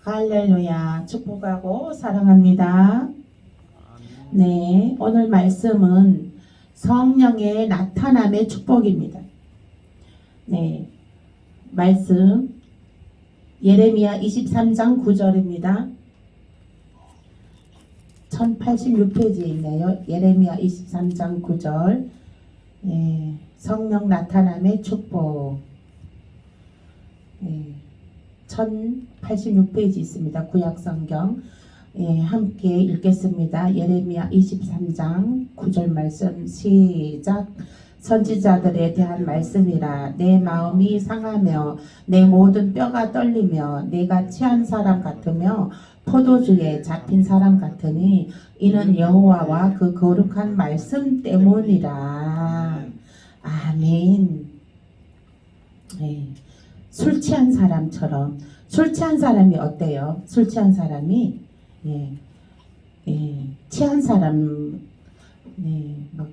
할렐루야. 축복하고 사랑합니다. 네, 오늘 말씀은 성령의 나타남의 축복입니다. 네, 말씀 예레미야 23장 9절입니다. 1086페이지에 있네요. 예레미야 23장 9절. 네, 성령 나타남의 축복. 네, 1086페이지 있습니다. 구약성경. 예, 함께 읽겠습니다. 예레미야 23장 9절 말씀 시작. 선지자들에 대한 말씀이라. 내 마음이 상하며 내 모든 뼈가 떨리며 내가 취한 사람 같으며 포도주에 잡힌 사람 같으니 이는 여호와와 그 거룩한 말씀 때문이라. 아멘. 네. 술 취한 사람처럼. 술 취한 사람이 어때요? 술 취한 사람이 취한 사람, 막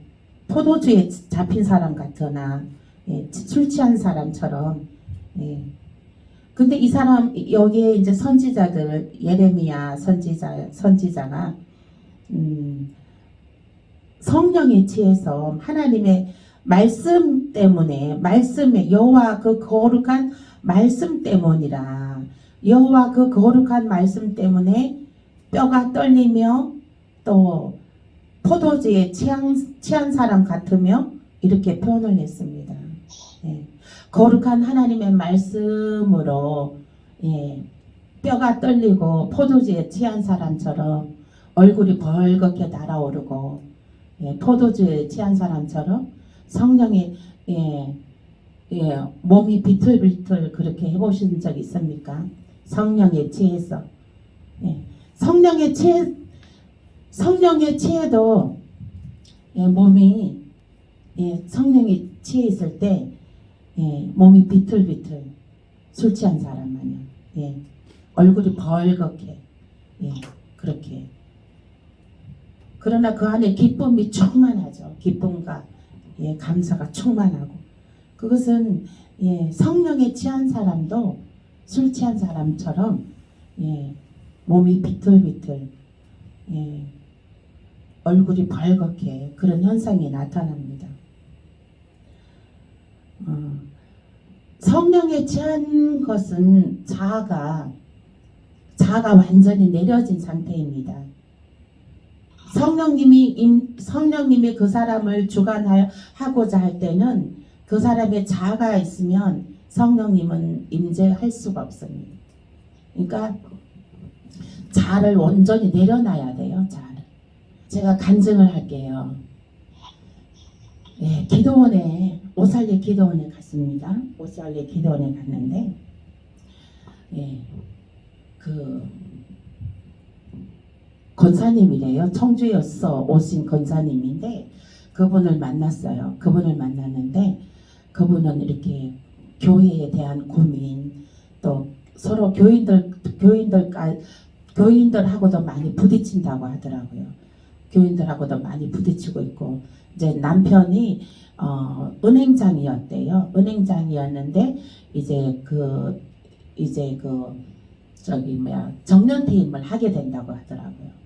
포도주에 잡힌 사람 같으나, 술 취한 사람처럼. 근데 이 사람, 여기에 이제 선지자들, 예레미야 선지자가, 성령에 취해서 하나님의 말씀 때문에, 여호와 그 거룩한 말씀 때문이라. 여호와 그 거룩한 말씀 때문에 뼈가 떨리며 또 포도주에 취한 사람 같으며 이렇게 표현을 했습니다. 거룩한 하나님의 말씀으로 뼈가 떨리고 포도주에 취한 사람처럼 얼굴이 벌겋게 달아오르고 포도주에 취한 사람처럼 성령의 몸이 비틀비틀 그렇게 해보신 적 있습니까? 성령에 취해서. 성령에 취해도 몸이 성령에 취해 있을 때 몸이 비틀비틀 술 취한 사람 마냥 얼굴이 벌겋게 그렇게. 그러나 그 안에 기쁨이 충만하죠. 기쁨과 감사가 충만하고. 그것은 성령에 취한 사람도 술 취한 사람처럼 몸이 비틀비틀 얼굴이 벌겋게 그런 현상이 나타납니다. 성령에 취한 것은 자아가 완전히 내려진 상태입니다. 성령님이 그 사람을 주관하고자 할 때는 그 사람의 자아가 있으면 성령님은 임재할 수가 없습니다. 그러니까 자아를 온전히 내려놔야 돼요. 자아를. 제가 간증을 할게요. 기도원에 오살리 기도원에 갔습니다. 오살리 기도원에 갔는데 그 권사님이래요. 청주에서 오신 권사님인데 그분을 만났어요. 그분을 만났는데 그분은 이렇게 교회에 대한 고민, 또 서로 교인들하고도 많이 부딪힌다고 하더라고요. 교인들하고도 많이 부딪히고 있고, 이제 남편이 은행장이었대요. 은행장이었는데 정년퇴임을 하게 된다고 하더라고요.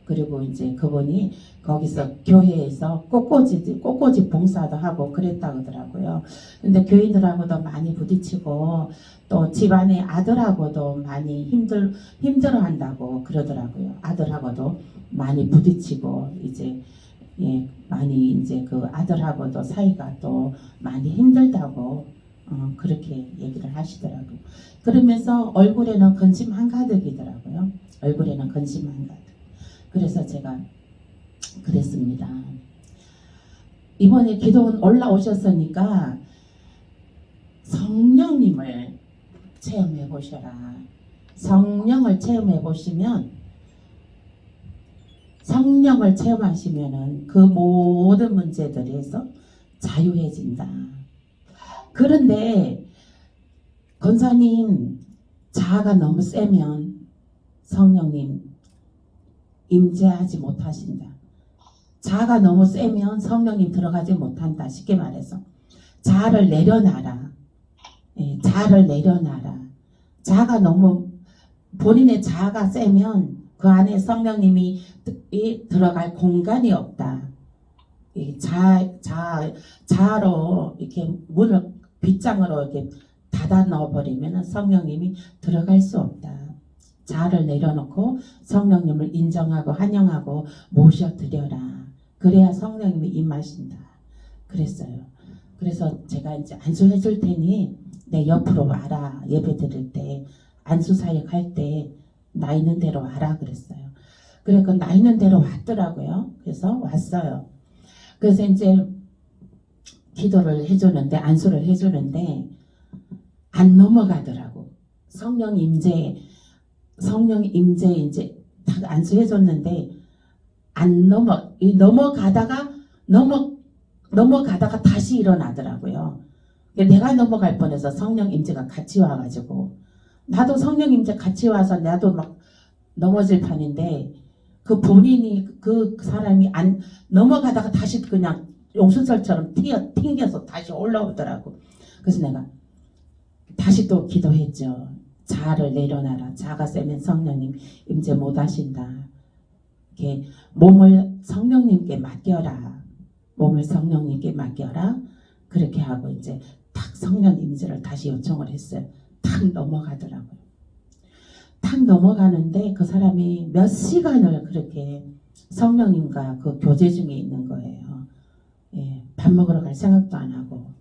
그리고 이제 그분이 거기서 교회에서 꽃꽂이 봉사도 하고 그랬다고 하더라고요. 근데 교인들하고도 많이 부딪히고 또 집안의 아들하고도 많이 힘들어한다고 그러더라고요. 아들하고도 많이 부딪히고 많이 이제 그 아들하고도 사이가 또 많이 힘들다고 그렇게 얘기를 하시더라고요. 그러면서 얼굴에는 근심 한가득이더라고요. 얼굴에는 근심 한가득. 그래서 제가 그랬습니다. 이번에 기도원 올라오셨으니까 성령님을 체험해 보셔라. 성령을 체험해 보시면, 성령을 체험하시면은 그 모든 문제들에서 자유해진다. 그런데 권사님, 자아가 너무 세면 성령님 임재하지 못하신다. 자아가 너무 세면 성령님 들어가지 못한다. 쉽게 말해서 자아를 내려놔라. 자아를 내려놔라. 자아가 너무 본인의 자아가 세면 그 안에 성령님이 들어갈 공간이 없다. 이 자아로 이렇게 문을 빗장으로 이렇게 닫아 넣어버리면 성령님이 들어갈 수 없다. 자아를 내려놓고 성령님을 인정하고 환영하고 모셔드려라. 그래야 성령님이 임하신다. 그랬어요. 그래서 제가 이제 안수해 줄 테니 내 옆으로 와라. 예배 드릴 때 안수 사역 할 때 나 있는 대로 와라 그랬어요. 그래 그 나 있는 대로 왔더라고요. 그래서 왔어요. 그래서 이제 기도를 해주는데 안수를 해주는데 안 넘어가더라고. 성령 임재 이제 다 안수해줬는데 안 넘어가다가 다시 일어나더라고요. 내가 넘어갈 뻔해서 성령 임재가 같이 와가지고 나도 성령 임재 같이 와서 나도 막 넘어질 판인데 그 본인이 그 사람이 안 넘어가다가 다시 그냥 용수설처럼 튕겨서 다시 올라오더라고. 그래서 내가 다시 또 기도했죠. 자아를 내려놔라. 자아가 세면 성령님 임재 못 하신다. 이렇게 몸을 성령님께 맡겨라. 몸을 성령님께 맡겨라. 그렇게 하고 이제 탁 성령 임재를 다시 요청을 했어요. 탁 넘어가더라고요. 탁 넘어가는데 그 사람이 몇 시간을 그렇게 성령님과 그 교제 중에 있는 거예요. 예, 밥 먹으러 갈 생각도 안 하고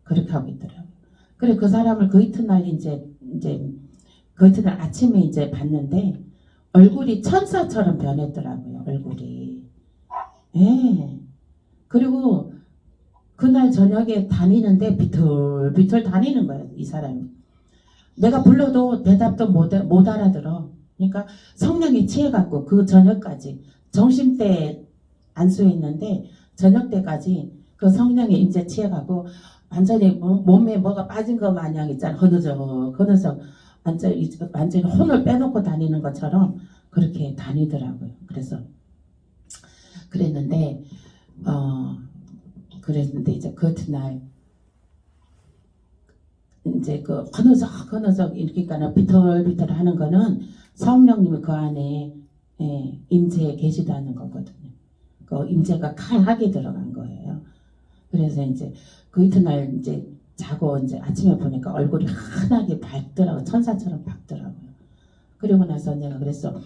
그렇게 하고 있더라고요. 그래 그 사람을 그 이튿날 이제 그 이튿날 아침에 이제 봤는데 얼굴이 천사처럼 변했더라고요. 얼굴이. 예. 그리고 그날 저녁에 다니는데 비틀비틀 다니는 거예요. 이 사람이. 내가 불러도 대답도 못 알아들어. 그러니까 성령이 취해갖고 그 저녁까지 점심때 안수했는데 저녁 때까지 그 성령이 임재 취해갖고 완전히 몸에 뭐가 빠진 것 마냥 있잖아. 흐느적 완전히 혼을 빼놓고 다니는 것처럼 그렇게 다니더라고요. 그래서 그랬는데 이제 그 이튿날 이제 그 흐느적 이렇게까지 비틀비틀 하는 거는 성령님이 그 안에 임재에 계시다는 거거든요. 그 임재가 강하게 들어간 거예요. 그래서 이제 그 이튿날 이제 자고 이제 아침에 보니까 얼굴이 환하게 밝더라고. 천사처럼 밝더라고요. 그리고 나서 내가 그랬어.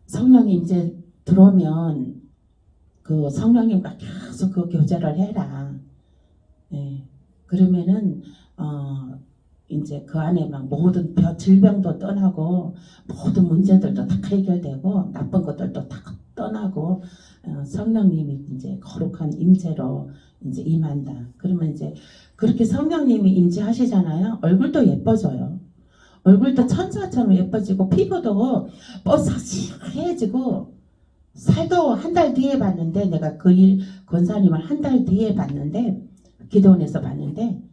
성령이 이제 들어오면 그 성령님과 계속 그 교제를 해라. 예. 그러면은 이제 그 안에 막 모든 질병도 떠나고 모든 문제들도 다 해결되고 나쁜 것들도 다 떠나고 성령님이 이제 거룩한 임재로 이제 임한다. 그러면 이제 그렇게 성령님이 임재하시잖아요. 얼굴도 예뻐져요. 얼굴도 천사처럼 예뻐지고 피부도 뽀사시해지고 살도 한 달 뒤에 봤는데 내가 권사님을 한 달 뒤에 봤는데 기도원에서 봤는데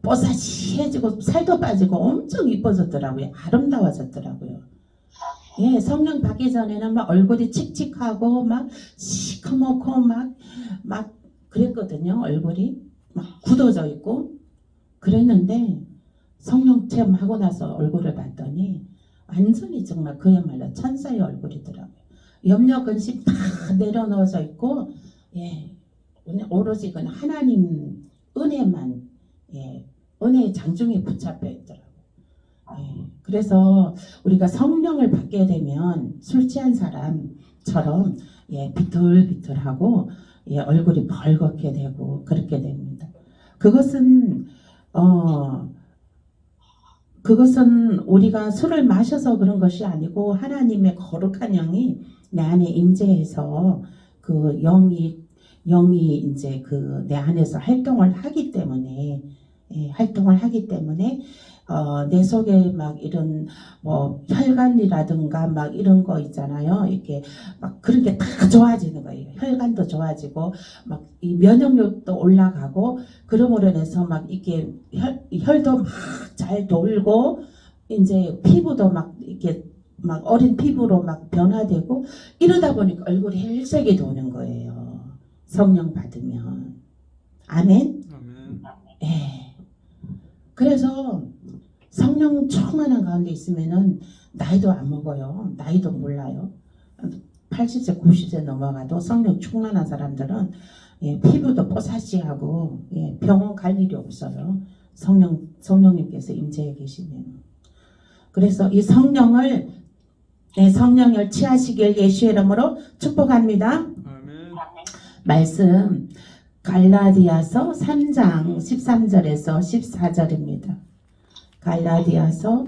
뽀사시해지고 살도 빠지고 엄청 이뻐졌더라고요. 아름다워졌더라고요. 예, 성령 받기 전에는 막 얼굴이 칙칙하고 막 시커멓고 막 그랬거든요. 얼굴이 막 굳어져 있고 그랬는데 성령 체험하고 나서 얼굴을 봤더니 완전히 정말 그야말로 천사의 얼굴이더라고요. 염려 근심 다 내려놓아져 있고 예, 오로지 그냥 하나님 은혜만 은혜의 장중에 붙잡혀 있더라고요. 그래서 우리가 성령을 받게 되면 술 취한 사람처럼 비틀비틀하고 얼굴이 벌겋게 되고 그렇게 됩니다. 그것은 우리가 술을 마셔서 그런 것이 아니고 하나님의 거룩한 영이 내 안에 임재해서 그 영이 이제 그 내 안에서 활동을 하기 때문에 내 속에 막 이런 뭐 혈관이라든가 막 이런 거 있잖아요. 이렇게 막 그런 게 다 좋아지는 거예요. 혈관도 좋아지고 막 이 면역력도 올라가고 그러므로 인해서 막 이렇게 혈도 막 잘 돌고 이제 피부도 막 이렇게 막 어린 피부로 막 변화되고 이러다 보니까 얼굴이 혈색이 도는 거예요. 성령 받으면. 아멘. 예. 그래서 성령 충만한 가운데 있으면은 나이도 안 먹어요. 나이도 몰라요. 80세, 90세 넘어가도 성령 충만한 사람들은 피부도 뽀사시하고 병원 갈 일이 없어요. 성령님께서 임재해 계시면. 그래서 이 성령을 취하시길 예수의 이름으로 축복합니다. 아멘. 말씀 갈라디아서 3장 13절에서 14절입니다. 갈라디아서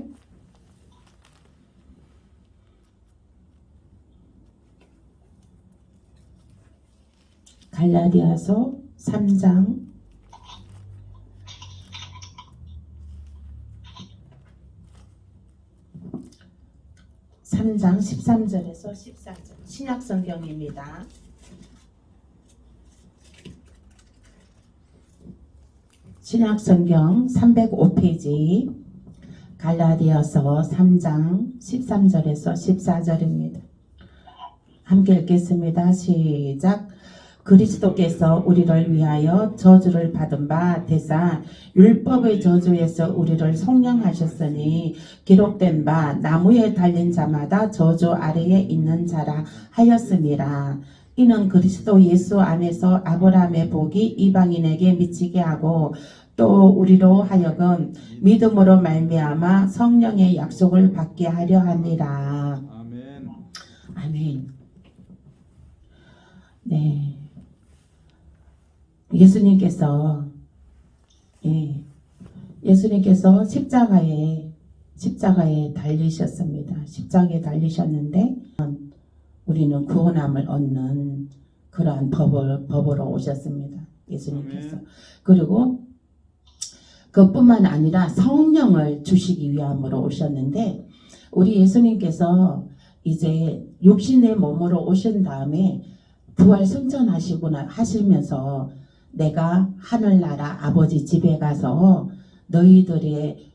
3장 13절에서 14절 신약성경입니다. 신약성경 305페이지 갈라디아서 3장 13절에서 14절입니다. 함께 읽겠습니다. 시작. 그리스도께서 우리를 위하여 저주를 받은 바 되사 율법의 저주에서 우리를 속량하셨으니 기록된 바 나무에 달린 자마다 저주 아래에 있는 자라 하였음이라. 이는 그리스도 예수 안에서 아브라함의 복이 이방인에게 미치게 하고 또 우리로 하여금 믿음으로 말미암아 성령의 약속을 받게 하려 함이라. 아멘. 아멘. 네. 예수님께서 십자가에 달리셨습니다. 십자가에 달리셨는데 우리는 구원함을 얻는 그러한 법으로 오셨습니다. 예수님께서. 그리고 그뿐만 아니라 성령을 주시기 위함으로 오셨는데 우리 예수님께서 이제 육신의 몸으로 오신 다음에 부활 승천하시면서 내가 하늘나라 아버지 집에 가서 너희들의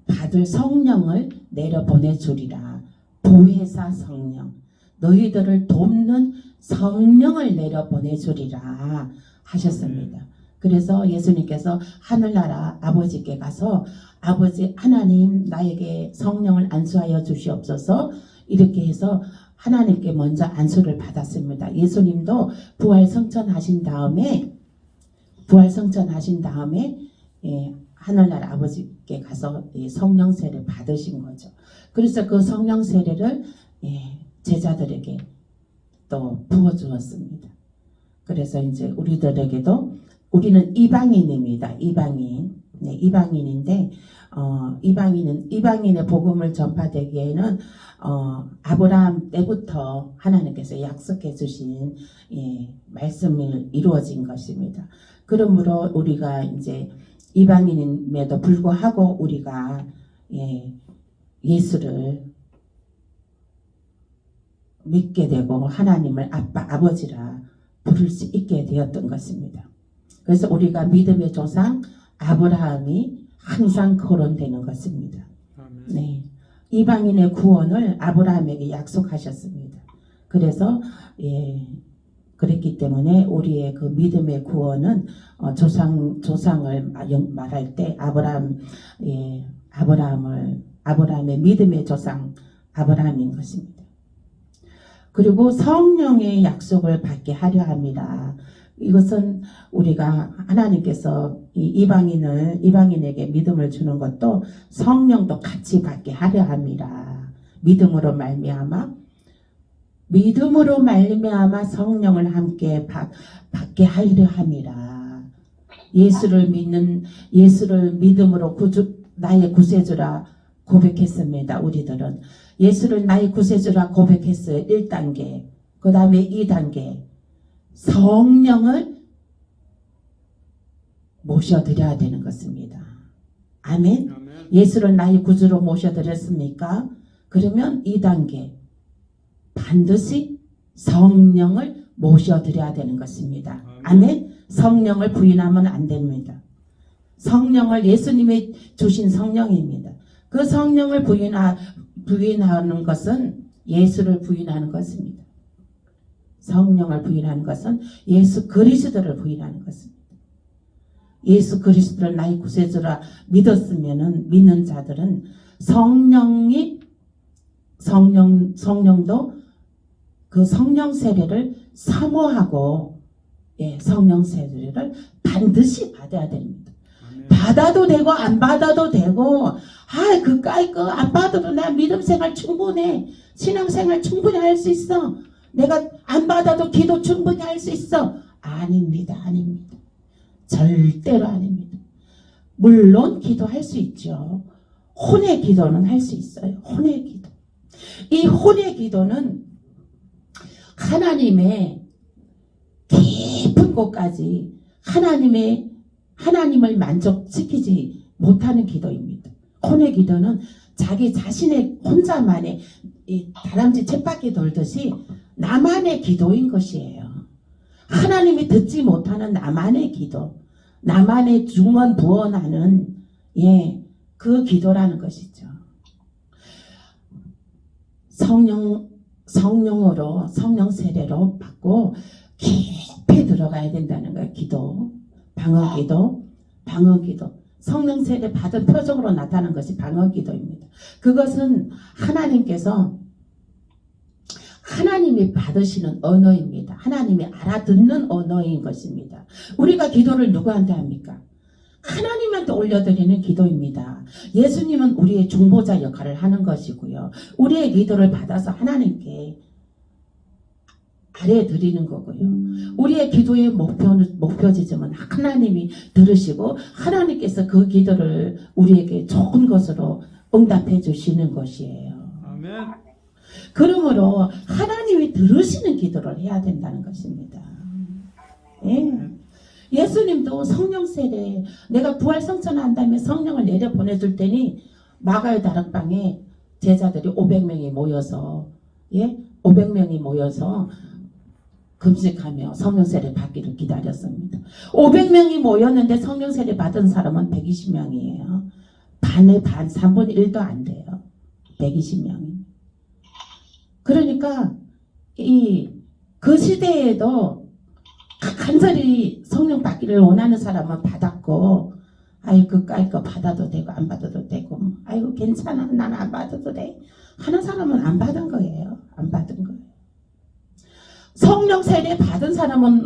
받을 성령을 내려 보내주리라. 보혜사 성령, 너희들을 돕는 성령을 내려 보내주리라 하셨습니다. 그래서 예수님께서 하늘나라 아버지께 가서 아버지 하나님 나에게 성령을 안수하여 주시옵소서 이렇게 해서 하나님께 먼저 안수를 받았습니다. 예수님도 부활 성천하신 다음에 하늘나라 아버지께 가서 성령 세례를 받으신 거죠. 그래서 그 성령 세례를 제자들에게 또 부어 주었습니다. 그래서 이제 우리들에게도 우리는 이방인입니다. 이방인. 네, 이방인인데 이방인의 복음을 전파되기에는 아브라함 때부터 하나님께서 약속해 주신 말씀이 이루어진 것입니다. 그러므로 우리가 이제 이방인임에도 불구하고 우리가 예수를 믿게 되고 하나님을 아버지라 부를 수 있게 되었던 것입니다. 그래서 우리가 믿음의 조상 아브라함이 항상 거론되는 것입니다. 네, 이방인의 구원을 아브라함에게 약속하셨습니다. 그래서 그랬기 때문에 우리의 그 믿음의 구원은 조상을 말할 때 아브라함의 믿음의 조상 아브라함인 것입니다. 그리고 성령의 약속을 받게 하려 합니다. 이것은 우리가 하나님께서 이방인에게 믿음을 주는 것도 성령도 같이 받게 하려 합니다. 믿음으로 말미암아 성령을 함께 받게 하려 함이라. 예수를 믿음으로 나의 구세주라 고백했습니다. 우리들은 예수를 나의 구세주라 고백했어요. 1단계. 그 다음에 2단계. 성령을 모셔드려야 되는 것입니다. 아멘. 예수를 나의 구주로 모셔드렸습니까? 그러면 2단계. 반드시 성령을 모셔드려야 되는 것입니다. 아멘. 성령을 부인하면 안 됩니다. 성령을 예수님이 주신 성령입니다. 그 성령을 부인하는 것은 예수를 부인하는 것입니다. 성령을 부인하는 것은 예수 그리스도를 부인하는 것입니다. 예수 그리스도를 나의 구세주라 믿는 자들은 성령도 그 성령 세례를 사모하고, 예, 성령 세례를 반드시 받아야 됩니다. 받아도 되고 안 받아도 되고, 그까이 거 안 받아도 나 믿음 생활 충분해, 신앙 생활 충분히 할 수 있어, 내가 안 받아도 기도 충분히 할 수 있어. 아닙니다. 절대로 아닙니다. 물론 기도할 수 있죠. 혼의 기도는 할 수 있어요. 혼의 기도. 이 혼의 기도는 하나님의 깊은 곳까지 하나님을 만족시키지 못하는 기도입니다. 혼의 기도는 자기 자신의 혼자만의 이 다람쥐 쳇바퀴 돌듯이 나만의 기도인 것이에요. 하나님이 듣지 못하는 나만의 기도, 나만의 중언부언하는, 예, 그 기도라는 것이죠. 성령으로, 성령 세례로 받고 깊이 들어가야 된다는 거예요. 기도, 방언기도. 성령 세례 받은 표적으로 나타난 것이 방언기도입니다. 그것은 하나님이 받으시는 언어입니다. 하나님이 알아듣는 언어인 것입니다. 우리가 기도를 누구한테 합니까? 하나님한테 올려드리는 기도입니다. 예수님은 우리의 중보자 역할을 하는 것이고요. 우리의 기도를 받아서 하나님께 아뢰드리는 거고요. 우리의 기도의 목표 지점은 하나님이 들으시고 하나님께서 그 기도를 우리에게 좋은 것으로 응답해 주시는 것이에요. 아멘. 그러므로 하나님이 들으시는 기도를 해야 된다는 것입니다. 예. 예수님도 성령 세례, 내가 부활 성천한 다음에 성령을 내려 보내줄 테니 마가의 다락방에 제자들이 500명이 모여서, 예, 500명이 모여서 금식하며 성령 세례 받기를 기다렸습니다. 500명이 모였는데 성령 세례 받은 사람은 120명이에요. 반의 반, 3분의 1도 안 돼요. 120명이. 그러니까 그 시대에도 간절히 성령 받기를 원하는 사람은 받았고, 그까이 거 받아도 되고 안 받아도 되고, 괜찮아, 나는 안 받아도 돼 하는 사람은 안 받은 거예요. 안 받은 거예요. 성령 세례 받은 사람은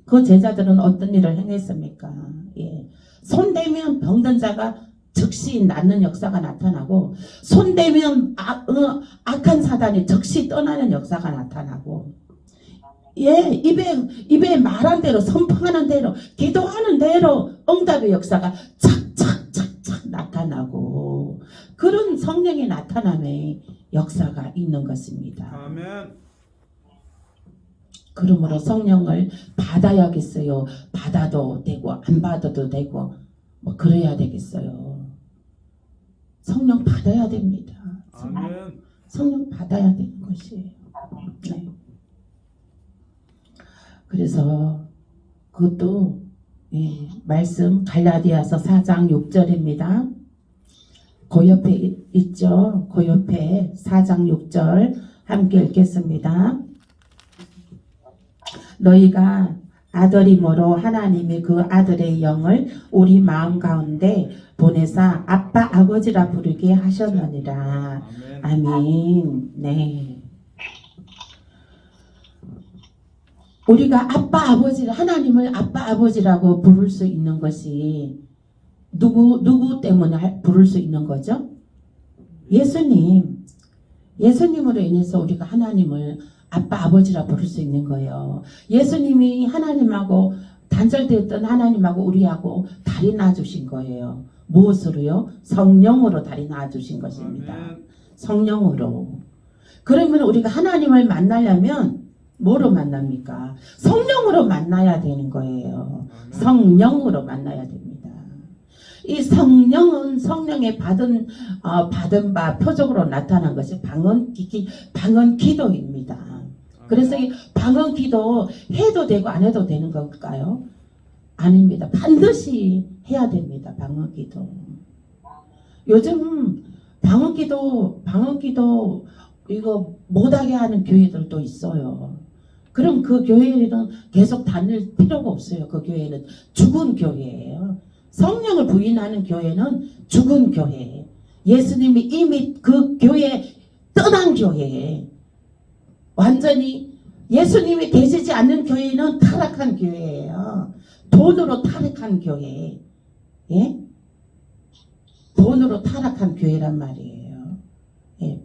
그 제자들은 어떤 일을 행했습니까? 예. 손대면 병든 자가 즉시 낫는 역사가 나타나고, 손대면 악한 사단이 즉시 떠나는 역사가 나타나고, 예, 입에 말한 대로, 선포하는 대로, 기도하는 대로 응답의 역사가 착착착착 나타나고, 그런 성령의 나타남의 역사가 있는 것입니다. 아멘. 그러므로 성령을 받아야겠어요? 받아도 되고 안 받아도 되고 뭐 그래야 되겠어요? 성령 받아야 됩니다. 아멘. 성령 받아야 되는 것이에요. 네. 그래서 그것도, 예, 말씀 갈라디아서 4장 6절입니다. 그 옆에 있죠. 그 옆에 4장 6절 함께 읽겠습니다. 너희가 아들이므로 하나님이 그 아들의 영을 우리 마음 가운데 보내사 아빠 아버지라 부르게 하셨느니라. 아멘. 네. 우리가 아빠 아버지를, 하나님을 아빠 아버지라고 부를 수 있는 것이 누구 때문에 부를 수 있는 거죠? 예수님으로 인해서 우리가 하나님을 아빠 아버지라 부를 수 있는 거예요. 예수님이 하나님하고 단절되었던 하나님하고 우리하고 달이 놔주신 거예요. 무엇으로요? 성령으로 달이 놔주신 것입니다. 성령으로. 그러면 우리가 하나님을 만나려면 뭐로 만납니까? 성령으로 만나야 되는 거예요. 성령으로 만나야 됩니다. 이 성령은 성령의 받은 바 표적으로 나타난 것이 방언 기도입니다. 그래서 이 방언 기도 해도 되고 안 해도 되는 걸까요? 아닙니다. 반드시 해야 됩니다. 방언 기도. 요즘 방언 기도 이거 못하게 하는 교회들도 있어요. 그럼 그 교회는 계속 다닐 필요가 없어요. 그 교회는 죽은 교회예요. 성령을 부인하는 교회는 죽은 교회예요. 예수님이 이미 그 교회에 떠난 교회예요. 완전히 예수님이 계시지 않는 교회는 타락한 교회예요. 돈으로 타락한 교회. 예? 돈으로 타락한 교회란 말이에요. 예,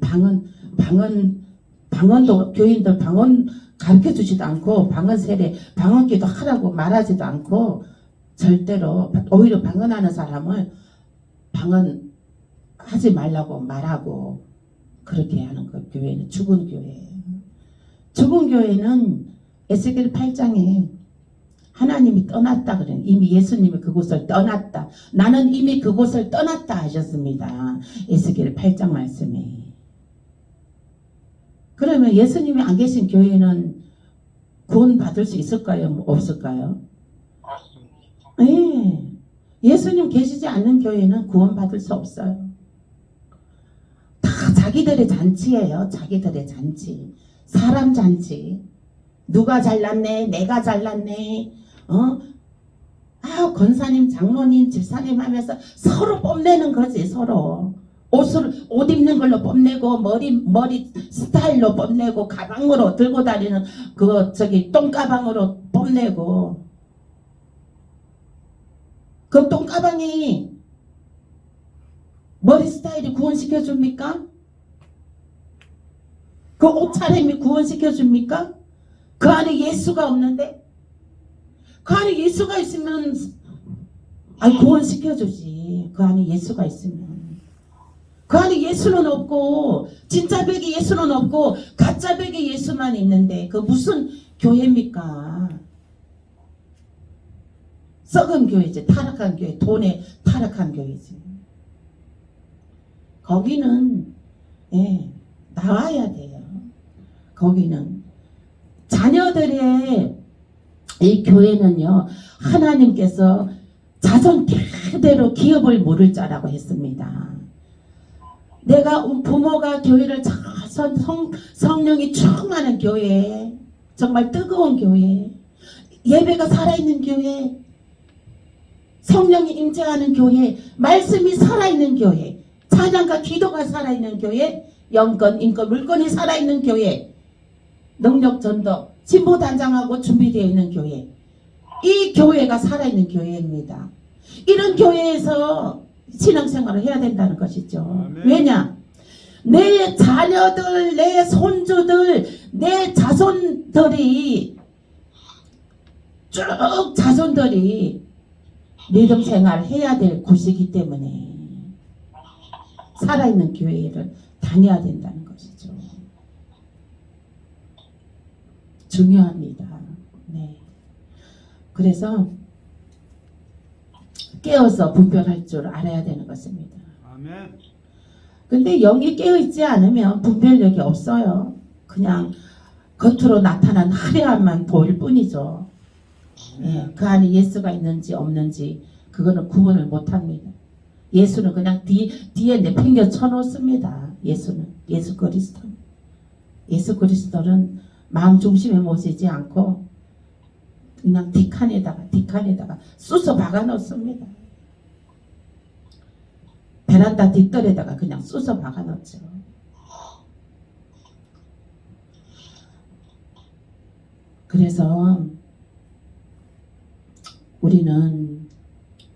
방언도 교인들 방언 가르쳐 주지도 않고 방언 세례, 방언기도 하라고 말하지도 않고 절대로 오히려 방언하는 사람을 방언 하지 말라고 말하고 그렇게 하는 거 교회는 죽은 교회예요. 죽은 교회는 에스겔 8장에 하나님이 떠났다 그래요. 이미 예수님이 그곳을 떠났다. 나는 이미 그곳을 떠났다 하셨습니다. 에스겔 8장 말씀에. 그러면 예수님이 안 계신 교회는 구원 받을 수 있을까요? 없을까요? 네. 예수님 계시지 않는 교회는 구원 받을 수 없어요. 다 자기들의 잔치예요. 자기들의 잔치. 사람 잔치. 누가 잘났네, 내가 잘났네, 권사님, 장로님, 집사님 하면서 서로 뽐내는 거지, 서로. 옷 입는 걸로 뽐내고, 머리 스타일로 뽐내고, 가방으로 들고 다니는 똥가방으로 뽐내고. 그 똥가방이 머리 스타일이 구원시켜줍니까? 그 옷차림이 구원시켜줍니까? 그 안에 예수가 없는데? 그 안에 예수가 있으면 구원시켜주지. 그 안에 예수가 있으면. 그 안에 예수는 없고 진짜 백이 예수는 없고 가짜 백이 예수만 있는데 그 무슨 교회입니까? 썩은 교회지. 타락한 교회. 돈에 타락한 교회지. 거기는 나와야 돼요. 거기는 자녀들의 이 교회는요, 하나님께서 자손 대대로 기업을 물을 자라고 했습니다. 내가 부모가 교회를 성령이 충만한 교회, 정말 뜨거운 교회, 예배가 살아있는 교회, 성령이 임재하는 교회, 말씀이 살아있는 교회, 찬양과 기도가 살아있는 교회, 영권, 인권, 물권이 살아있는 교회, 능력 전도, 진보 단장하고 준비되어 있는 교회. 이 교회가 살아있는 교회입니다. 이런 교회에서 신앙생활을 해야 된다는 것이죠. 아멘. 왜냐? 내 자녀들, 내 손주들, 내 자손들이 쭉 자손들이 믿음 생활을 해야 될 곳이기 때문에 살아있는 교회를 다녀야 된다는 것이죠. 중요합니다. 네. 그래서 깨어서 분별할 줄 알아야 되는 것입니다. 아멘. 근데 영이 깨어있지 않으면 분별력이 없어요. 그냥 겉으로 나타난 화려함만 보일 뿐이죠. 예, 그 안에 예수가 있는지 없는지 그거는 구분을 못합니다. 예수는 그냥 뒤에 내팽겨 쳐놓습니다. 예수는 예수 그리스도. 예수 그리스도는 마음 중심에 모시지 않고 그냥 뒷칸에다가 쑤서 박아 놓습니다. 베란다 뒷뜰에다가 그냥 쑤서 박아 놓죠. 그래서 우리는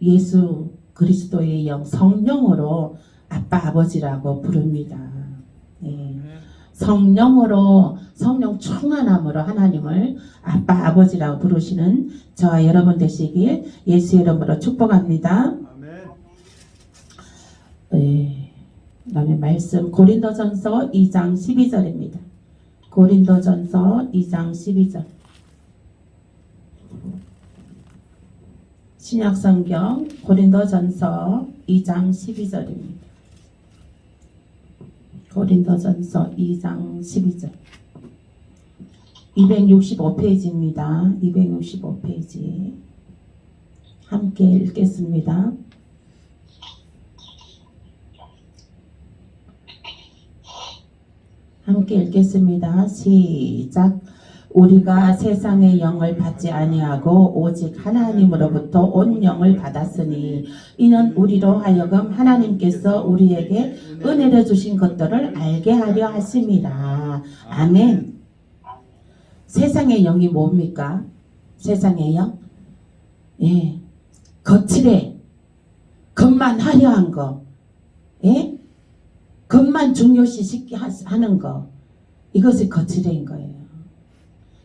예수 그리스도의 영 성령으로 아빠 아버지라고 부릅니다. 네. 성령으로 성령 충만함으로 하나님을 아빠 아버지라고 부르시는 저와 여러분 되시길 예수 이름으로 축복합니다. 네. 그다음에 말씀 고린도전서 2장 12절입니다. 고린도전서 2장 12절. 신약성경 고린도전서 2장 12절입니다. 고린도전서 2장 12절. 265페이지입니다. 265페이지. 함께 읽겠습니다. 함께 읽겠습니다. 시작. 우리가 세상의 영을 받지 아니하고 오직 하나님으로부터 온 영을 받았으니 이는 우리로 하여금 하나님께서 우리에게 은혜를 주신 것들을 알게 하려 하심이라. 아멘. 세상의 영이 뭡니까? 세상의 영? 예. 거칠해. 겉만 화려한 거. 예? 겉만 중요시 하는 거. 이것이 거칠인 거예요.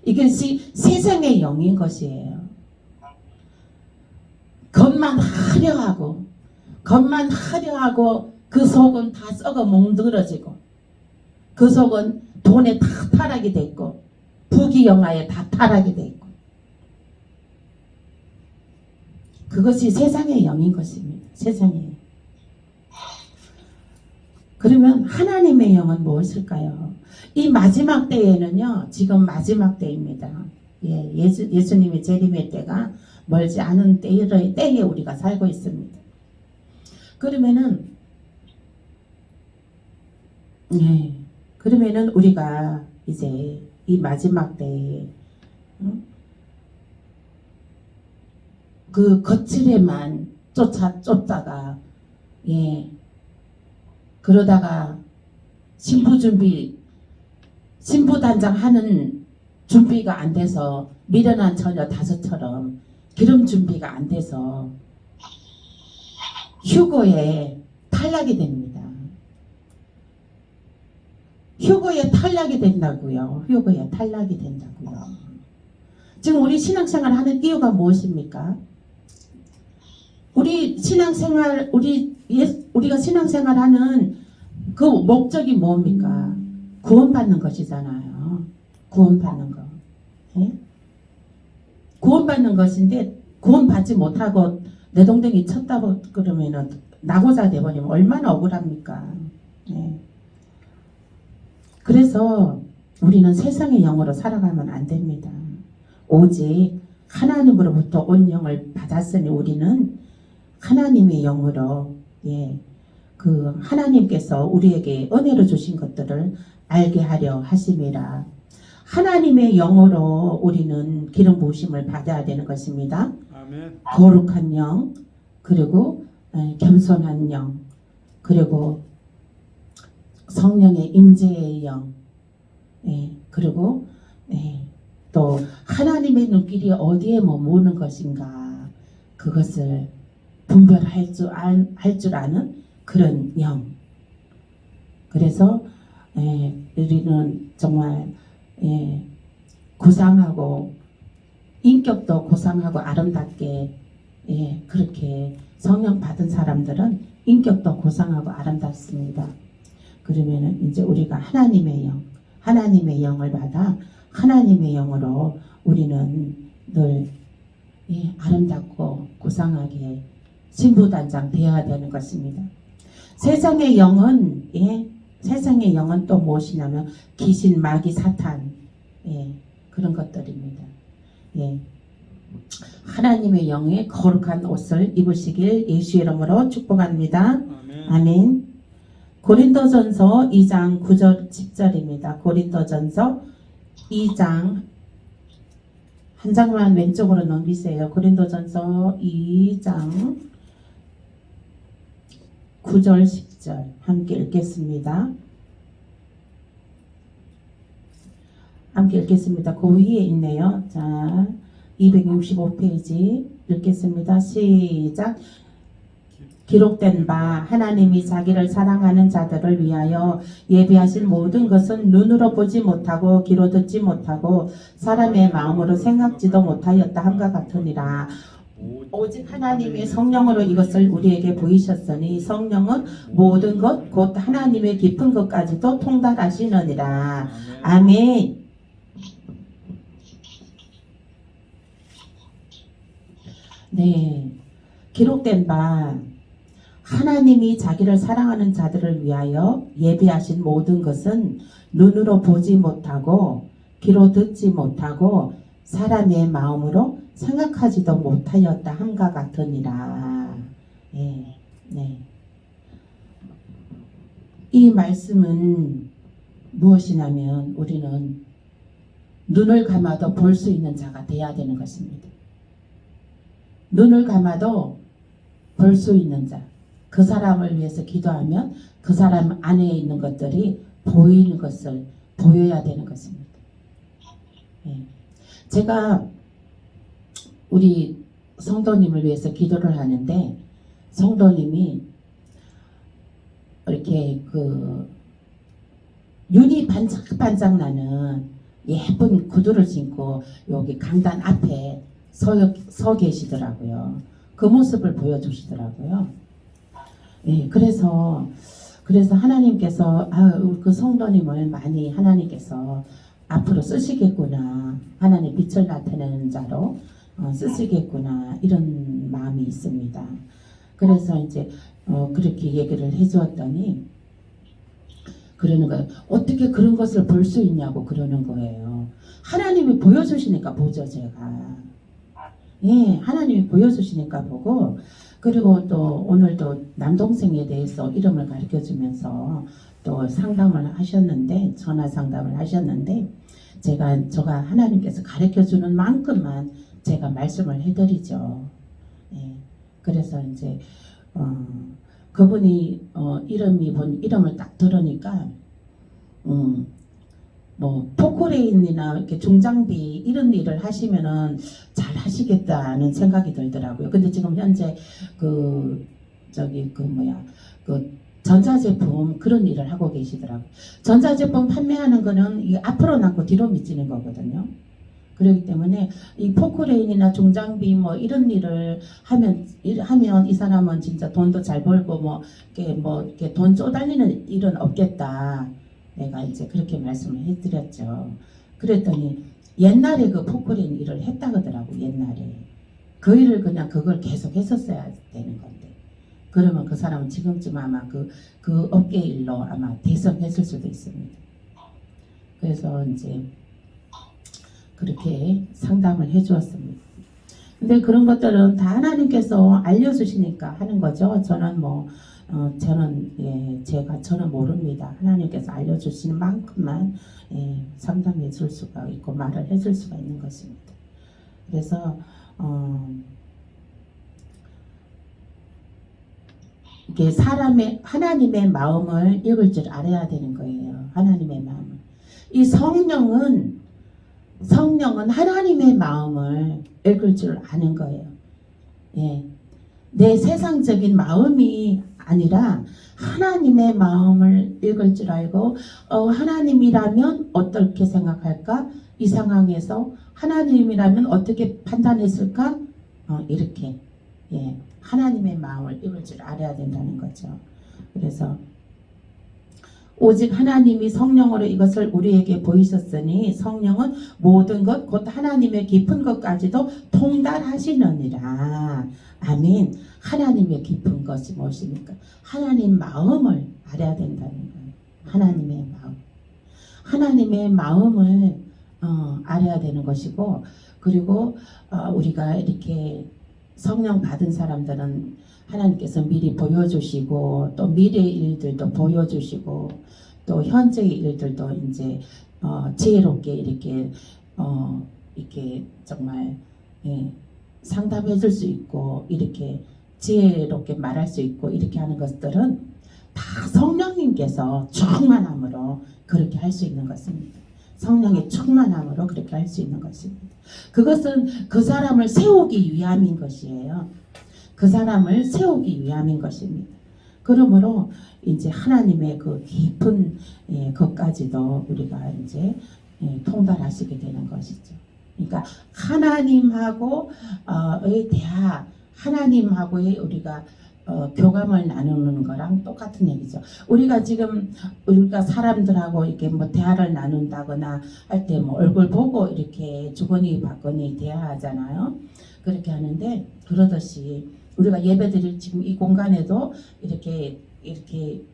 이것이 세상의 영인 것이에요. 겉만 화려하고 그 속은 다 썩어 멍들어지고 그 속은 돈에 다 타락이 됐고 부귀영화에 다 타락이 됐고 그것이 세상의 영인 것입니다. 세상의 영. 그러면 하나님의 영은 무엇일까요? 이 마지막 때에는요, 지금 마지막 때입니다. 예수님의 재림의 때가 멀지 않은 때에 우리가 살고 있습니다. 그러면은 우리가 이제 이 마지막 때에 그 거칠에만 쫓다가 그러다가 신부단장 하는 준비가 안 돼서 미련한 처녀 5처럼 기름 준비가 안 돼서 휴거에 탈락이 됩니다. 휴거에 탈락이 된다고요. 휴거에 탈락이 된다고요. 지금 우리 신앙생활 하는 이유가 무엇입니까? 우리가 신앙생활 하는 그 목적이 뭡니까? 구원받는 것이잖아요. 구원받는 거. 예? 구원받는 것인데 구원받지 못하고 내 동댕이 쳤다고 그러면은 낙오자 돼버리면 얼마나 억울합니까? 예. 그래서 우리는 세상의 영으로 살아가면 안 됩니다. 오직 하나님으로부터 온 영을 받았으니 우리는 하나님의 영으로 그 하나님께서 우리에게 은혜로 주신 것들을 알게 하려 하심이라. 하나님의 영으로 우리는 기름 부으심을 받아야 되는 것입니다. 아멘. 거룩한 영, 그리고 겸손한 영, 그리고 성령의 임재의 영, 그리고 또 하나님의 눈길이 어디에 머무는 것인가 그것을 분별할 줄 아는 그런 영. 그래서 우리는 정말 고상하고 인격도 고상하고 아름답게 그렇게 성령 받은 사람들은 인격도 고상하고 아름답습니다. 그러면은 이제 우리가 하나님의 영을 받아 하나님의 영으로 우리는 늘 아름답고 고상하게 신부단장 되어야 되는 것입니다. 세상의 영은 또 무엇이냐면 귀신, 마귀, 사탄 그런 것들입니다. 하나님의 영의 거룩한 옷을 입으시길 예수 이름으로 축복합니다. 아멘. 아멘. 고린도전서 2장 9절 10절입니다. 고린도전서 2장 한 장만 왼쪽으로 넘기세요. 고린도전서 2장 9절 10절 함께 읽겠습니다. 함께 읽겠습니다. 그 위에 있네요. 자, 265페이지 읽겠습니다. 시작. 기록된 바 하나님이 자기를 사랑하는 자들을 위하여 예비하신 모든 것은 눈으로 보지 못하고 귀로 듣지 못하고 사람의 마음으로 생각지도 못하였다 함과 같으니라. 오직 하나님의 성령으로 이것을 우리에게 보이셨으니 성령은 모든 것 곧 하나님의 깊은 것까지도 통달하시느니라. 아멘. 기록된 바 하나님이 자기를 사랑하는 자들을 위하여 예비하신 모든 것은 눈으로 보지 못하고 귀로 듣지 못하고 사람의 마음으로 생각하지도 못하였다 함과 같으니라. 이 말씀은 무엇이냐면 우리는 눈을 감아도 볼 수 있는 자가 돼야 되는 것입니다. 눈을 감아도 볼 수 있는 자. 그 사람을 위해서 기도하면 그 사람 안에 있는 것들이 보이는 것을 보여야 되는 것입니다. 예. 제가 우리 성도님을 위해서 기도를 하는데 성도님이 이렇게 그 윤이 반짝반짝 나는 예쁜 구두를 신고 여기 강단 앞에 서 계시더라고요. 그 모습을 보여주시더라고요. 예, 그래서 하나님께서 그 성도님을 많이 하나님께서 앞으로 쓰시겠구나. 하나님 빛을 나타내는 자로 쓰시겠구나. 이런 마음이 있습니다. 그래서 이제 그렇게 얘기를 해주었더니 그러는 거예요. 어떻게 그런 것을 볼 수 있냐고 그러는 거예요. 하나님이 보여주시니까 보죠, 제가. 예, 하나님이 보여주시니까 보고, 그리고 또 오늘도 남동생에 대해서 이름을 가르쳐 주면서 또 상담을 하셨는데, 전화 상담을 하셨는데, 제가 하나님께서 가르쳐 주는 만큼만 제가 말씀을 해드리죠. 예, 그래서 이제, 그분이 이름을 딱 들으니까 뭐 포크레인이나 이렇게 중장비 이런 일을 하시면은 잘 하시겠다는 생각이 들더라고요. 근데 지금 현재 그 전자제품 그런 일을 하고 계시더라고요. 전자제품 판매하는 거는 이 앞으로 남고 뒤로 미치는 거거든요. 그렇기 때문에 이 포크레인이나 중장비 뭐 이런 일을 하면 이 사람은 진짜 돈도 잘 벌고 이렇게 돈 쪼달리는 일은 없겠다. 내가 이제 그렇게 말씀을 해드렸죠. 그랬더니 옛날에 그 포크레인 일을 했다 그러더라고. 옛날에 그 일을 그냥 그걸 계속 했었어야 되는 건데, 그러면 그 사람은 지금쯤 아마 그 업계 일로 아마 대성했을 수도 있습니다. 그래서 이제 그렇게 상담을 해주었습니다. 근데 그런 것들은 다 하나님께서 알려주시니까 하는 거죠. 저는 저는 모릅니다. 하나님께서 알려주시는 만큼만 상담해 줄 수가 있고 말을 해줄 수가 있는 것입니다. 그래서 이게 하나님의 마음을 읽을 줄 알아야 되는 거예요. 하나님의 마음을. 이 성령은 하나님의 마음을 읽을 줄 아는 거예요. 예. 내 세상적인 마음이 아니라 하나님의 마음을 읽을 줄 알고 하나님이라면 어떻게 생각할까? 이 상황에서 하나님이라면 어떻게 판단했을까? 이렇게 하나님의 마음을 읽을 줄 알아야 된다는 거죠. 그래서 오직 하나님이 성령으로 이것을 우리에게 보이셨으니 성령은 모든 것 곧 하나님의 깊은 것까지도 통달하시느니라. 아멘. 하나님의 깊은 것이 무엇입니까? 하나님 마음을 알아야 된다는 거예요. 하나님의 마음. 하나님의 마음을 알아야 되는 것이고, 그리고 우리가 이렇게 성령 받은 사람들은 하나님께서 미리 보여주시고 또 미래의 일들도 보여주시고 또 현재의 일들도 이제 지혜롭게 이렇게 정말 상담해 줄 수 있고 이렇게 지혜롭게 말할 수 있고 이렇게 하는 것들은 다 성령님께서 충만함으로 그렇게 할 수 있는 것입니다. 성령의 충만함으로 그렇게 할 수 있는 것입니다. 그것은 그 사람을 세우기 위함인 것이에요. 그 사람을 세우기 위함인 것입니다. 그러므로 이제 하나님의 그 깊은 것까지도 우리가 이제 통달하시게 되는 것이죠. 그러니까 하나님하고의 대화, 하나님하고의 우리가 교감을 나누는 거랑 똑같은 얘기죠. 우리가 사람들하고 이렇게 대화를 나눈다거나 할 때 얼굴 보고 이렇게 주거니 받거니 대화하잖아요. 그렇게 하는데 그러듯이 우리가 예배드릴 지금 이 공간에도 이렇게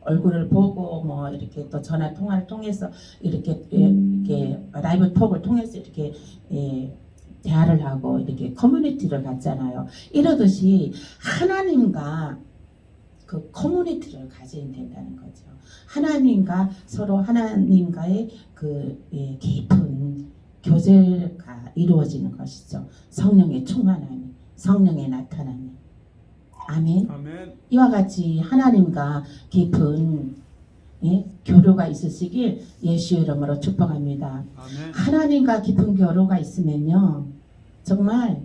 얼굴을 보고 이렇게 또 전화 통화를 통해서 이렇게 라이브 톡을 통해서 이렇게 대화를 하고 이렇게 커뮤니티를 갖잖아요. 이러듯이 하나님과 그 커뮤니티를 가져야 된다는 거죠. 하나님과 서로 하나님과의 그 깊은 교제가 이루어지는 것이죠. 성령의 충만함이, 성령의 나타남이. 아멘. 아멘. 이와 같이 하나님과 깊은 교류가 있으시길 예수의 이름으로 축복합니다. 아멘. 하나님과 깊은 교류가 있으면요, 정말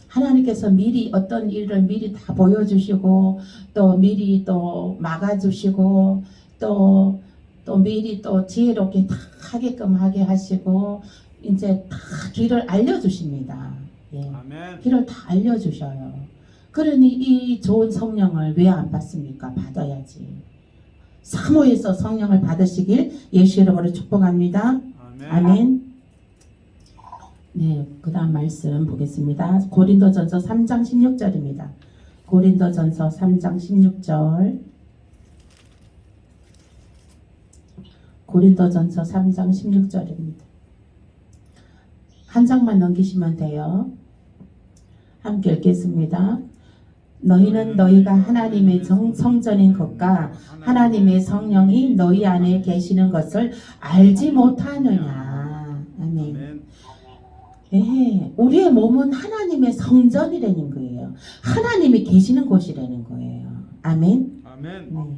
하나님께서 미리 어떤 일을 미리 다 보여주시고 또 미리 또 막아주시고 또 미리 또 지혜롭게 다 하게끔 하게 하시고 이제 다 길을 알려주십니다. 아멘. 길을 다 알려주셔요. 그러니 이 좋은 성령을 왜 안 받습니까? 받아야지. 사모해서 성령을 받으시길 예수 이름으로 축복합니다. 아멘. 아멘. 네, 그 다음 말씀 보겠습니다. 고린도전서 3장 16절입니다. 고린도전서 3장 16절. 고린도전서 3장 16절입니다. 한 장만 넘기시면 돼요. 함께 읽겠습니다. 너희는 너희가 하나님의 성전인 것과 하나님의 성령이 너희 안에 계시는 것을 알지 못하느냐. 아멘. 우리의 몸은 하나님의 성전이라는 거예요. 하나님이 계시는 곳이라는 거예요. 아멘. 아멘.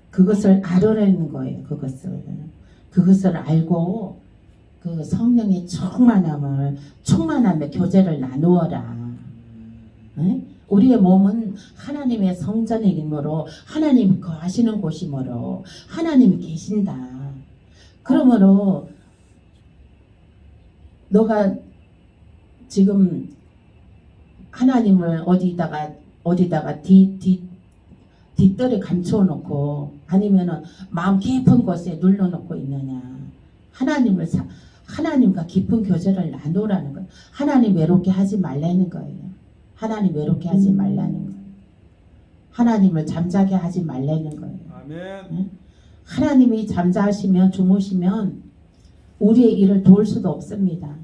그것을 알으라는 거예요. 그것을 알고 그 성령의 충만함의 교제를 나누어라. 우리의 몸은 하나님의 성전이므로 하나님이 거하시는 곳이므로 하나님이 계신다. 그러므로 너가 지금 하나님을 어디다가 뒷뜰에 감춰 놓고 아니면은 마음 깊은 곳에 눌러 놓고 있느냐. 하나님과 깊은 교제를 나누라는 거예요. 하나님 외롭게 하지 말라는 거예요. 하나님 외롭게 하지 말라는 거예요. 하나님을 잠자게 하지 말라는 거예요. 아멘. 하나님이 잠자시면 주무시면 우리의 일을 도울 수도 없습니다.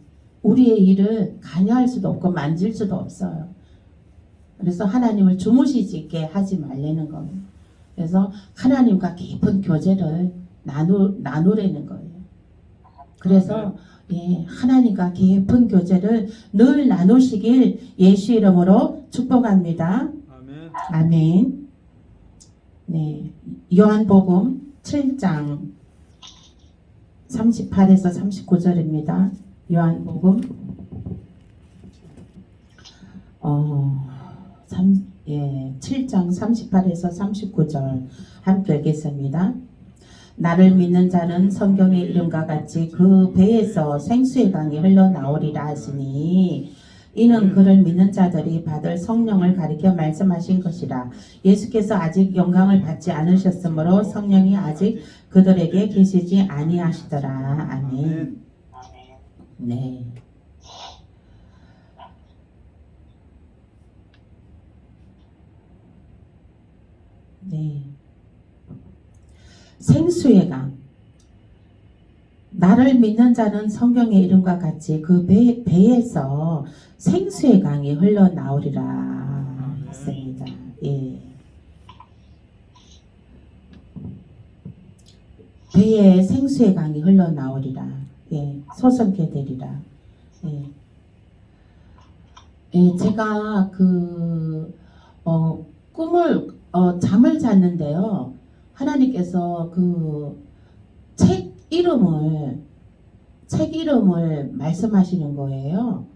우리의 일을 관여할 수도 없고 만질 수도 없어요. 그래서 하나님을 주무시게 하지 말라는 겁니다. 그래서 하나님과 깊은 교제를 나누라는 거예요. 그래서 하나님과 깊은 교제를 늘 나누시길 예수 이름으로 축복합니다. 아멘. 아멘. 네, 요한복음 7장 38에서 39절입니다. 요한복음 7장 38에서 39절 함께 읽겠습니다. 나를 믿는 자는 성경의 이름과 같이 그 배에서 생수의 강이 흘러나오리라 하시니 이는 그를 믿는 자들이 받을 성령을 가리켜 말씀하신 것이라. 예수께서 아직 영광을 받지 않으셨으므로 성령이 아직 그들에게 계시지 아니하시더라. 아멘. 네. 네. 생수의 강. 나를 믿는 자는 성경의 이름과 같이 그 배에서 생수의 강이 흘러나오리라 했습니다. 예. 배에 생수의 강이 흘러나오리라. 예. 솟게 되리라. 예. 예. 제가 잠을 잤는데요. 하나님께서 책 이름을 말씀하시는 거예요.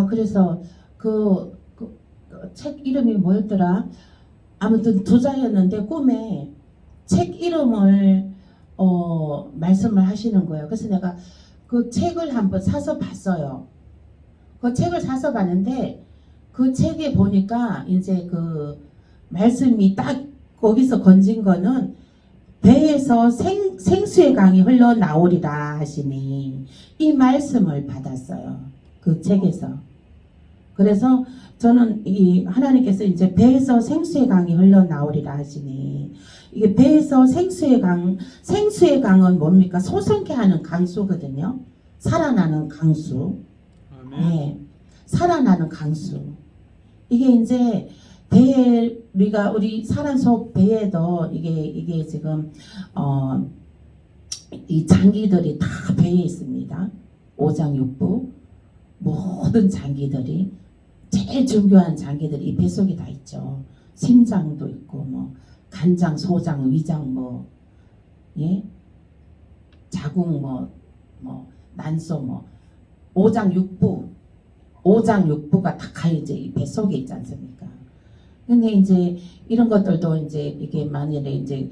그래서 책 이름이 뭐였더라? 아무튼 두자였는데 꿈에 책 이름을 말씀을 하시는 거예요. 그래서 내가 그 책을 한번 사서 봤어요. 그 책을 사서 봤는데 그 책에 보니까 이제 그 말씀이 딱 거기서 건진 거는 배에서 생수의 강이 흘러나오리라 하시니 이 말씀을 받았어요. 그 책에서. 그래서 저는 이 하나님께서 이제 배에서 생수의 강이 흘러나오리라 하시니 이게 배에서 생수의 강은 뭡니까? 솟게 하는 강수거든요. 살아나는 강수. 네, 살아나는 강수. 이게 이제 배에 우리 사람 속 배에도 이게 지금 이 장기들이 다 배에 있습니다. 오장육부 모든 장기들이 제일 중요한 장기들이 이 뱃속에 다 있죠. 심장도 있고 뭐 간장, 소장, 위장 뭐 예? 자궁 뭐 난소 뭐 오장육부가 다 이제 이 뱃속에 있지 않습니까? 근데 이제 이런 것들도 이제 이게 만일에 이제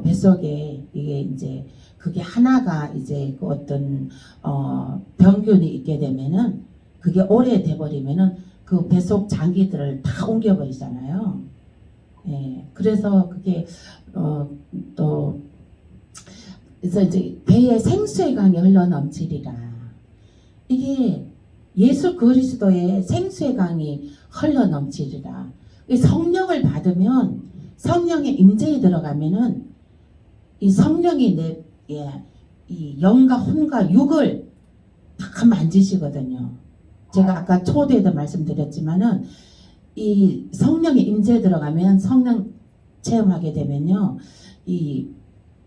뱃속에 이게 이제 그게 하나가 이제 그 어떤 병균이 있게 되면은 그게 오래 돼버리면은 그 뱃속 장기들을 다 옮겨버리잖아요. 예, 그래서 그게 또 그래서 이제 배에 생수의 강이 흘러 넘치리라. 이게 예수 그리스도의 생수의 강이 흘러 넘치리라. 이 성령을 받으면 성령의 임재에 들어가면은 이 성령이 이 영과 혼과 육을 다 만지시거든요. 제가 아까 초대에도 말씀드렸지만은 이 성령의 임재에 들어가면 성령 체험하게 되면요, 이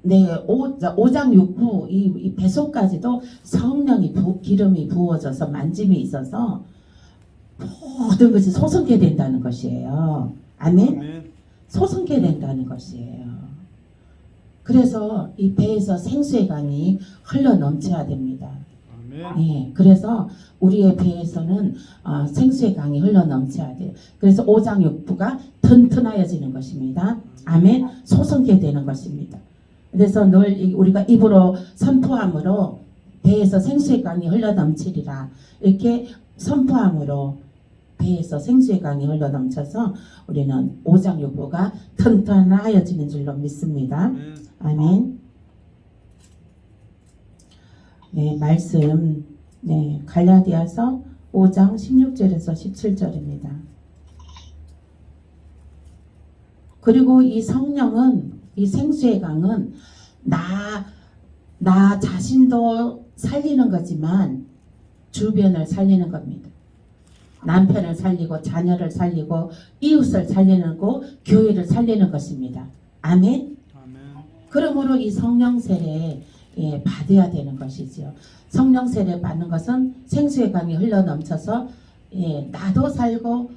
내 오장육부 이 배속까지도 성령이 기름이 부어져서 만짐이 있어서 모든 것이 솟게 된다는 것이에요. 아멘. 아멘. 솟게 된다는 것이에요. 그래서 이 배에서 생수의 강이 흘러 넘쳐야 됩니다. 아멘. 예, 그래서 우리의 배에서는 생수의 강이 흘러 넘쳐야 돼요. 그래서 오장육부가 튼튼하여지는 것입니다. 아멘. 솟게 되는 것입니다. 그래서 늘 우리가 입으로 선포함으로 배에서 생수의 강이 흘러 넘치리라 이렇게 선포함으로 배에서 생수의 강이 흘러 넘쳐서 우리는 오장육부가 튼튼하여지는 줄로 믿습니다. 아멘. 네, 말씀 갈라디아서 5장 16절에서 17절입니다. 그리고 이 성령은 이 생수의 강은 나 자신도 살리는 거지만 주변을 살리는 겁니다. 남편을 살리고 자녀를 살리고 이웃을 살리는 거 교회를 살리는 것입니다. 아멘. 아멘. 그러므로 이 성령 세례 받아야 되는 것이지요. 성령 세례 받는 것은 생수의 강이 흘러 넘쳐서 나도 살고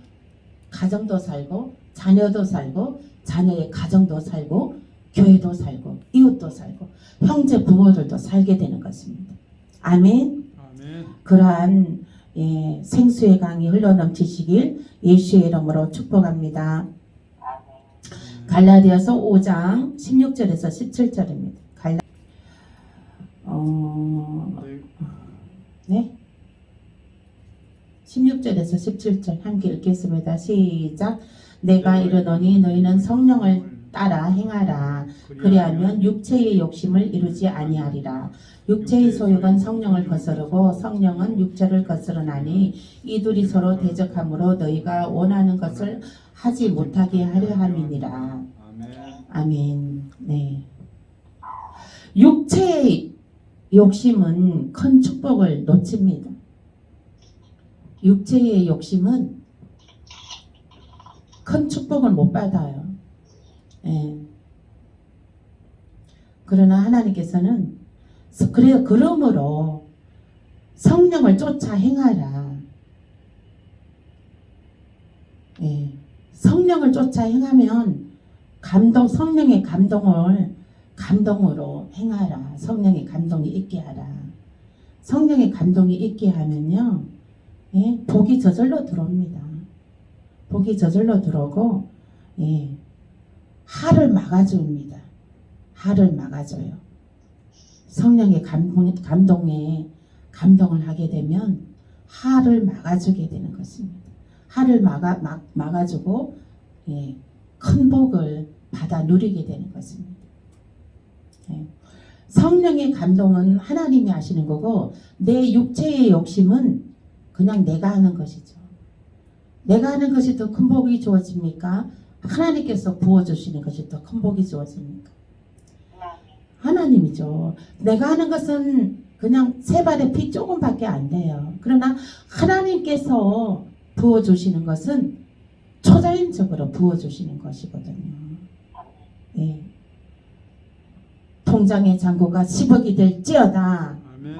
가정도 살고 자녀도 살고 자녀의 가정도 살고 교회도 살고 이웃도 살고 형제 부모들도 살게 되는 것입니다. 아멘. 아멘. 그러한 생수의 강이 흘러 넘치시길 예수의 이름으로 축복합니다. 갈라디아서 5장 16절에서 17절입니다. 네? 16절에서 17절 함께 읽겠습니다. 시작. 내가 이르노니 너희는 성령을 따라 행하라. 그리하면 육체의 욕심을 이루지 아니하리라. 육체의 소욕은 성령을 거스르고 성령은 육체를 거스르나니 이둘이 서로 대적하므로 너희가 원하는 것을 하지 못하게 하려 함이니라. 아멘. 네. 육체의 욕심은 큰 축복을 놓칩니다. 육체의 욕심은 큰 축복을 못 받아요. 예. 그러나 하나님께서는 그러므로 성령을 쫓아 행하라. 예. 성령을 쫓아 행하면 성령의 감동으로 행하라. 성령의 감동이 있게 하라. 성령의 감동이 있게 하면요, 복이 저절로 들어옵니다. 복이 저절로 들어오고, 하를 막아줍니다. 하를 막아줘요. 성령의 감동을 하게 되면 하를 막아주게 되는 것입니다. 하를 막아주고 큰 복을 받아 누리게 되는 것입니다. 성령의 감동은 하나님이 하시는 거고 내 육체의 욕심은 그냥 내가 하는 것이죠. 내가 하는 것이 더 큰 복이 주어집니까? 하나님께서 부어주시는 것이 더 큰 복이 주어집니까? 하나님이죠. 내가 하는 것은 그냥 세 발의 피 조금밖에 안 돼요. 그러나 하나님께서 부어주시는 것은 초자연적으로 부어주시는 것이거든요. 예. 통장의 잔고가 10억이 될지어다. 아멘.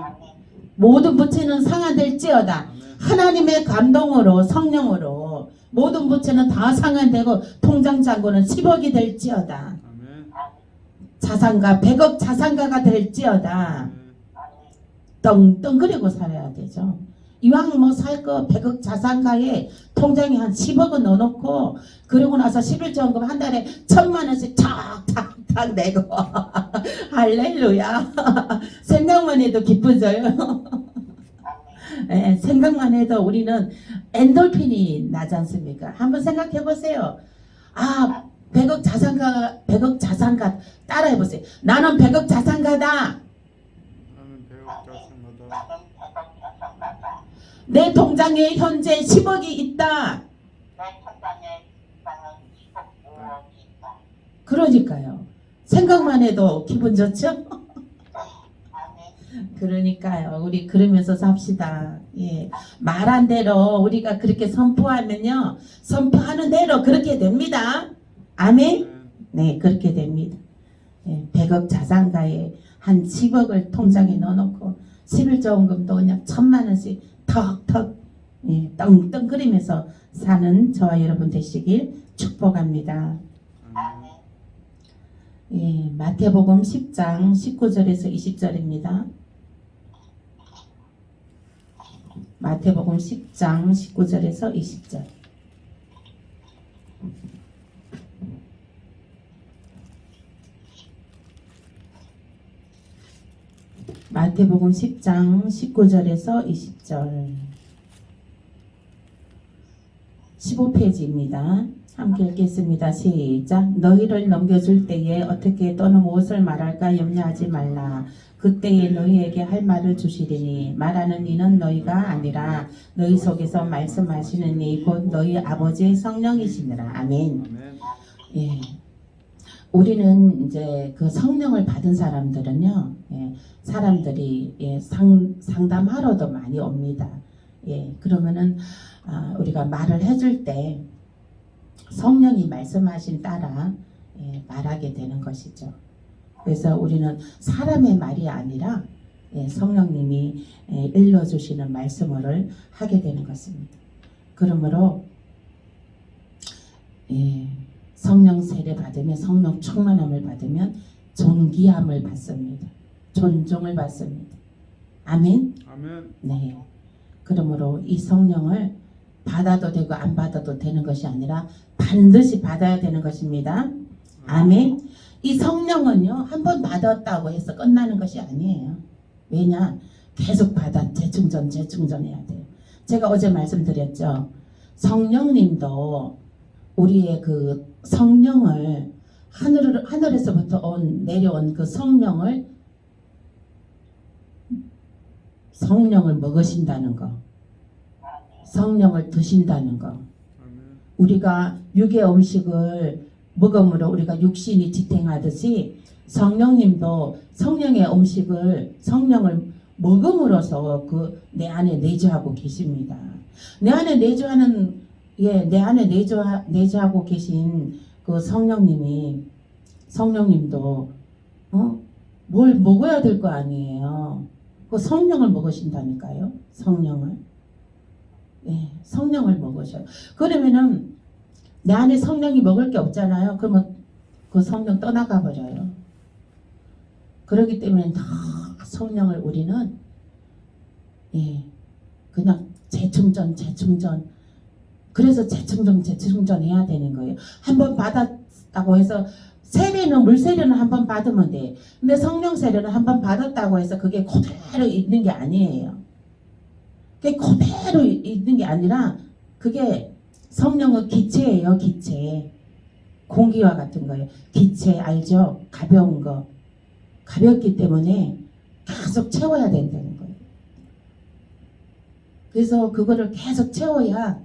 모든 부채는 상환될지어다. 아멘. 하나님의 감동으로 성령으로 모든 부채는 다 상환되고 통장 잔고는 10억이 될지어다. 아멘. 자산가 100억 자산가가 될지어다. 아멘. 떵떵거리고 살아야 되죠. 이왕 뭐 살 거 100억 자산가에 통장에 한 10억은 넣어놓고 그러고 나서 11조원금 한 달에 1,000만 원씩 탁탁탁 내고 할렐루야. 생각만 해도 기쁘져요. 네, 생각만 해도 우리는 엔돌핀이 나지 않습니까? 한번 생각해 보세요. 아, 100억 자산가 따라해 보세요. 나는 100억 자산가다. 나는 배역 자산가다. 내 통장에 현재 10억이 있다. 그러니까요. 생각만 해도 기분 좋죠? 그러니까요. 우리 그러면서 삽시다. 예. 말한 대로 우리가 그렇게 선포하면요. 선포하는 대로 그렇게 됩니다. 아멘? 네, 그렇게 됩니다. 예, 100억 자산가에 한 10억을 통장에 넣어놓고 11조원금도 그냥 1,000만 원씩 턱턱 예, 떵떵거리면서 사는 저와 여러분 되시길 축복합니다. 아멘. 예, 마태복음 10장 19절에서 20절입니다. 마태복음 10장 19절에서 20절. 마태복음 10장 19절에서 20절. 15페이지입니다. 함께 읽겠습니다. 시작. 너희를 넘겨줄 때에 어떻게 또는 무엇을 말할까 염려하지 말라. 그때에 너희에게 할 말을 주시리니 말하는 이는 너희가 아니라 너희 속에서 말씀하시는 이 곧 너희 아버지의 성령이시니라. 아멘. 아멘. 예. 우리는 이제 그 성령을 받은 사람들은요, 예, 사람들이 예, 상담하러도 많이 옵니다. 예, 그러면은 우리가 말을 해줄 때 성령이 말씀하신 따라 예, 말하게 되는 것이죠. 그래서 우리는 사람의 말이 아니라 예, 성령님이 예, 일러주시는 말씀을 하게 되는 것입니다. 그러므로 예, 성령 세례 받으면 성령 충만함을 받으면 존귀함을 받습니다. 존중을 받습니다. 아멘. 아멘. 네. 그러므로 이 성령을 받아도 되고 안 받아도 되는 것이 아니라 반드시 받아야 되는 것입니다. 아멘. 이 성령은요, 한 번 받았다고 해서 끝나는 것이 아니에요. 왜냐? 계속 받아 재충전해야 돼요. 제가 어제 말씀드렸죠. 성령님도 우리의 그 성령을 하늘에서부터 내려온 그 성령을 먹으신다는 거, 성령을 드신다는 거. 우리가 육의 음식을 먹음으로 우리가 육신이 지탱하듯이 성령님도 성령의 음식을 성령을 먹음으로써 그 내 안에 내주하고 계십니다. 내 안에 내주하는 내 안에 내주하고 계신 그 성령님도 뭘 먹어야 될 거 아니에요. 그 성령을 먹으신다니까요. 성령을. 예, 성령을 먹으셔요. 그러면은 내 안에 성령이 먹을 게 없잖아요. 그러면 그 성령 떠나가 버려요. 그렇기 때문에 다 성령을 우리는 예, 그냥 재충전. 그래서 재충전 해야 되는 거예요. 한번 받았다고 해서 물 세례는 한 번 받으면 돼. 근데 성령 세례는 한 번 받았다고 해서 그게 그대로 있는 게 아니에요. 그게 그대로 있는 게 아니라 그게 성령은 기체예요. 기체. 공기와 같은 거예요. 기체 알죠? 가벼운 거. 가볍기 때문에 계속 채워야 된다는 거예요. 그래서 그거를 계속 채워야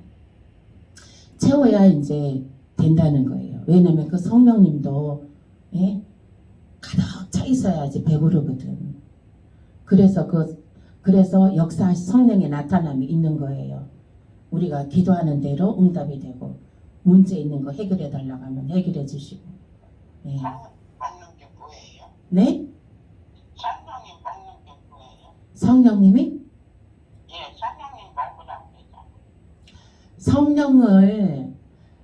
이제 된다는 거예요. 왜냐면 그 성령님도 예? 가득 차 있어야지 배부르거든. 그래서 성령의 나타남이 있는 거예요. 우리가 기도하는 대로 응답이 되고 문제 있는 거 해결해 달라고 하면 해결해 주시고. 예. 받는 게 뭐예요? 네? 성령님이? 예, 성령님 먹으라고 그랬잖아.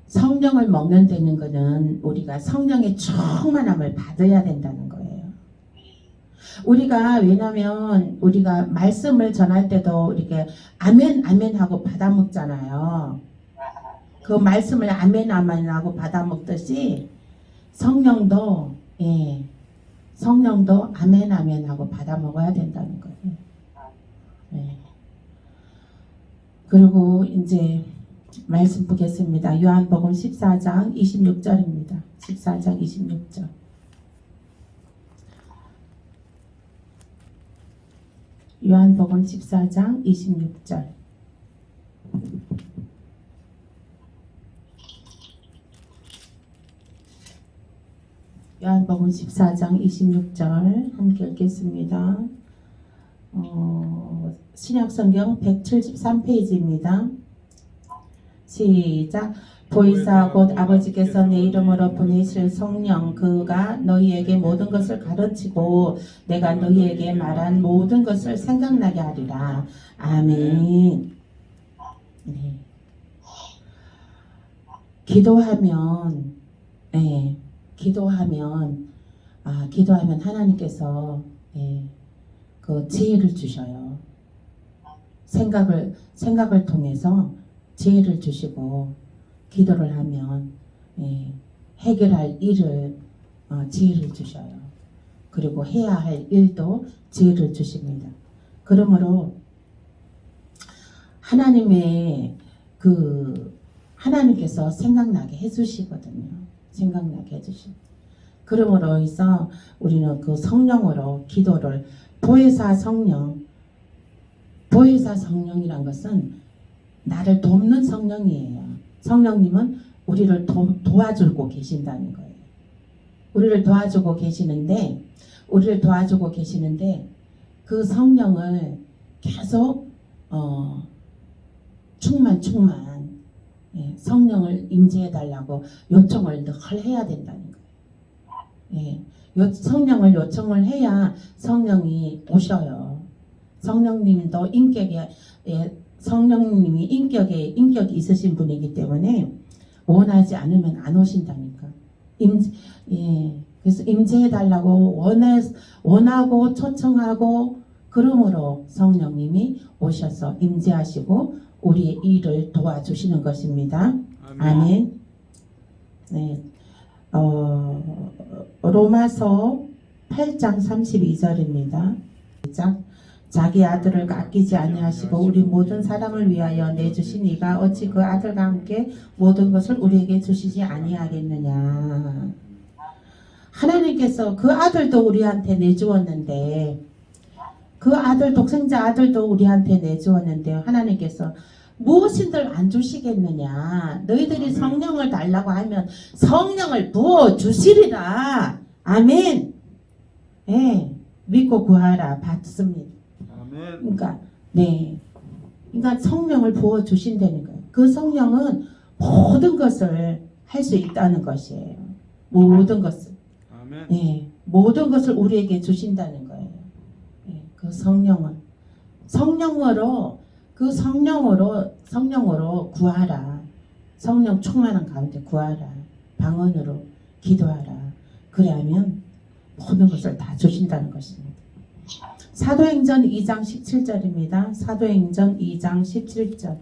성령을 먹는다는 거는 우리가 성령의 충만함을 받아야 된다는 거예요. 우리가 왜냐면 우리가 말씀을 전할 때도 이렇게 아멘 아멘 하고 받아 먹잖아요. 그 말씀을 아멘 아멘 하고 받아 먹듯이 성령도 아멘 아멘 하고 받아 먹어야 된다는 거예요. 예. 그리고 이제 말씀 보겠습니다. 요한복음 14장 26절입니다. 14장 26절. 요한복음 14장 26절. 요한복음 14장 26절 함께 읽겠습니다. 신약성경 173페이지입니다. 시작. 보이사 곧 아버지께서 내 이름으로 보내실 성령 그가 너희에게 모든 것을 가르치고 내가 너희에게 말한 모든 것을 생각나게 하리라. 아멘. 네. 기도하면 하나님께서 그 지혜를 주셔요. 생각을 통해서 지혜를 주시고 기도를 하면 해결할 일을 지혜를 주셔요. 그리고 해야 할 일도 지혜를 주십니다. 그러므로 하나님께서 생각나게 해주시거든요. 생각나게 해주시고. 그러므로 해서 우리는 그 성령으로 기도를 보혜사 성령이란 것은 나를 돕는 성령이에요. 성령님은 우리를 도와주고 계신다는 거예요. 우리를 도와주고 계시는데 그 성령을 계속 성령을 임재해 달라고 요청을 늘 해야 된다는 거예요. 성령을 요청을 해야 성령이 오셔요. 성령님도 성령님이 인격이 있으신 분이기 때문에 원하지 않으면 안 오신다니까. 그래서 임재해 달라고 원하고 초청하고 그러므로 성령님이 오셔서 임재하시고 우리의 일을 도와주시는 것입니다. 아멘. 네. 로마서 8장 32절입니다. 시작. 자기 아들을 아끼지 아니하시고 우리 모든 사람을 위하여 내주신 이가 어찌 그 아들과 함께 모든 것을 우리에게 주시지 아니하겠느냐. 하나님께서 그 아들도 우리한테 내주었는데 그 아들 독생자 아들도 우리한테 내주었는데 하나님께서 무엇인들 안 주시겠느냐. 너희들이 성령을 달라고 하면 성령을 부어 주시리라. 아멘. 믿고 구하라. 받습니다. 그러니까 성령을 부어 주신다는 거예요. 그 성령은 모든 것을 할 수 있다는 것이에요. 모든 것을. 모든 것을 우리에게 주신다는 거예요. 그 성령으로 구하라. 성령 충만한 가운데 구하라. 방언으로 기도하라. 그래야면 모든 것을 다 주신다는 것입니다. 사도행전 2장 17절입니다. 사도행전 2장 17절.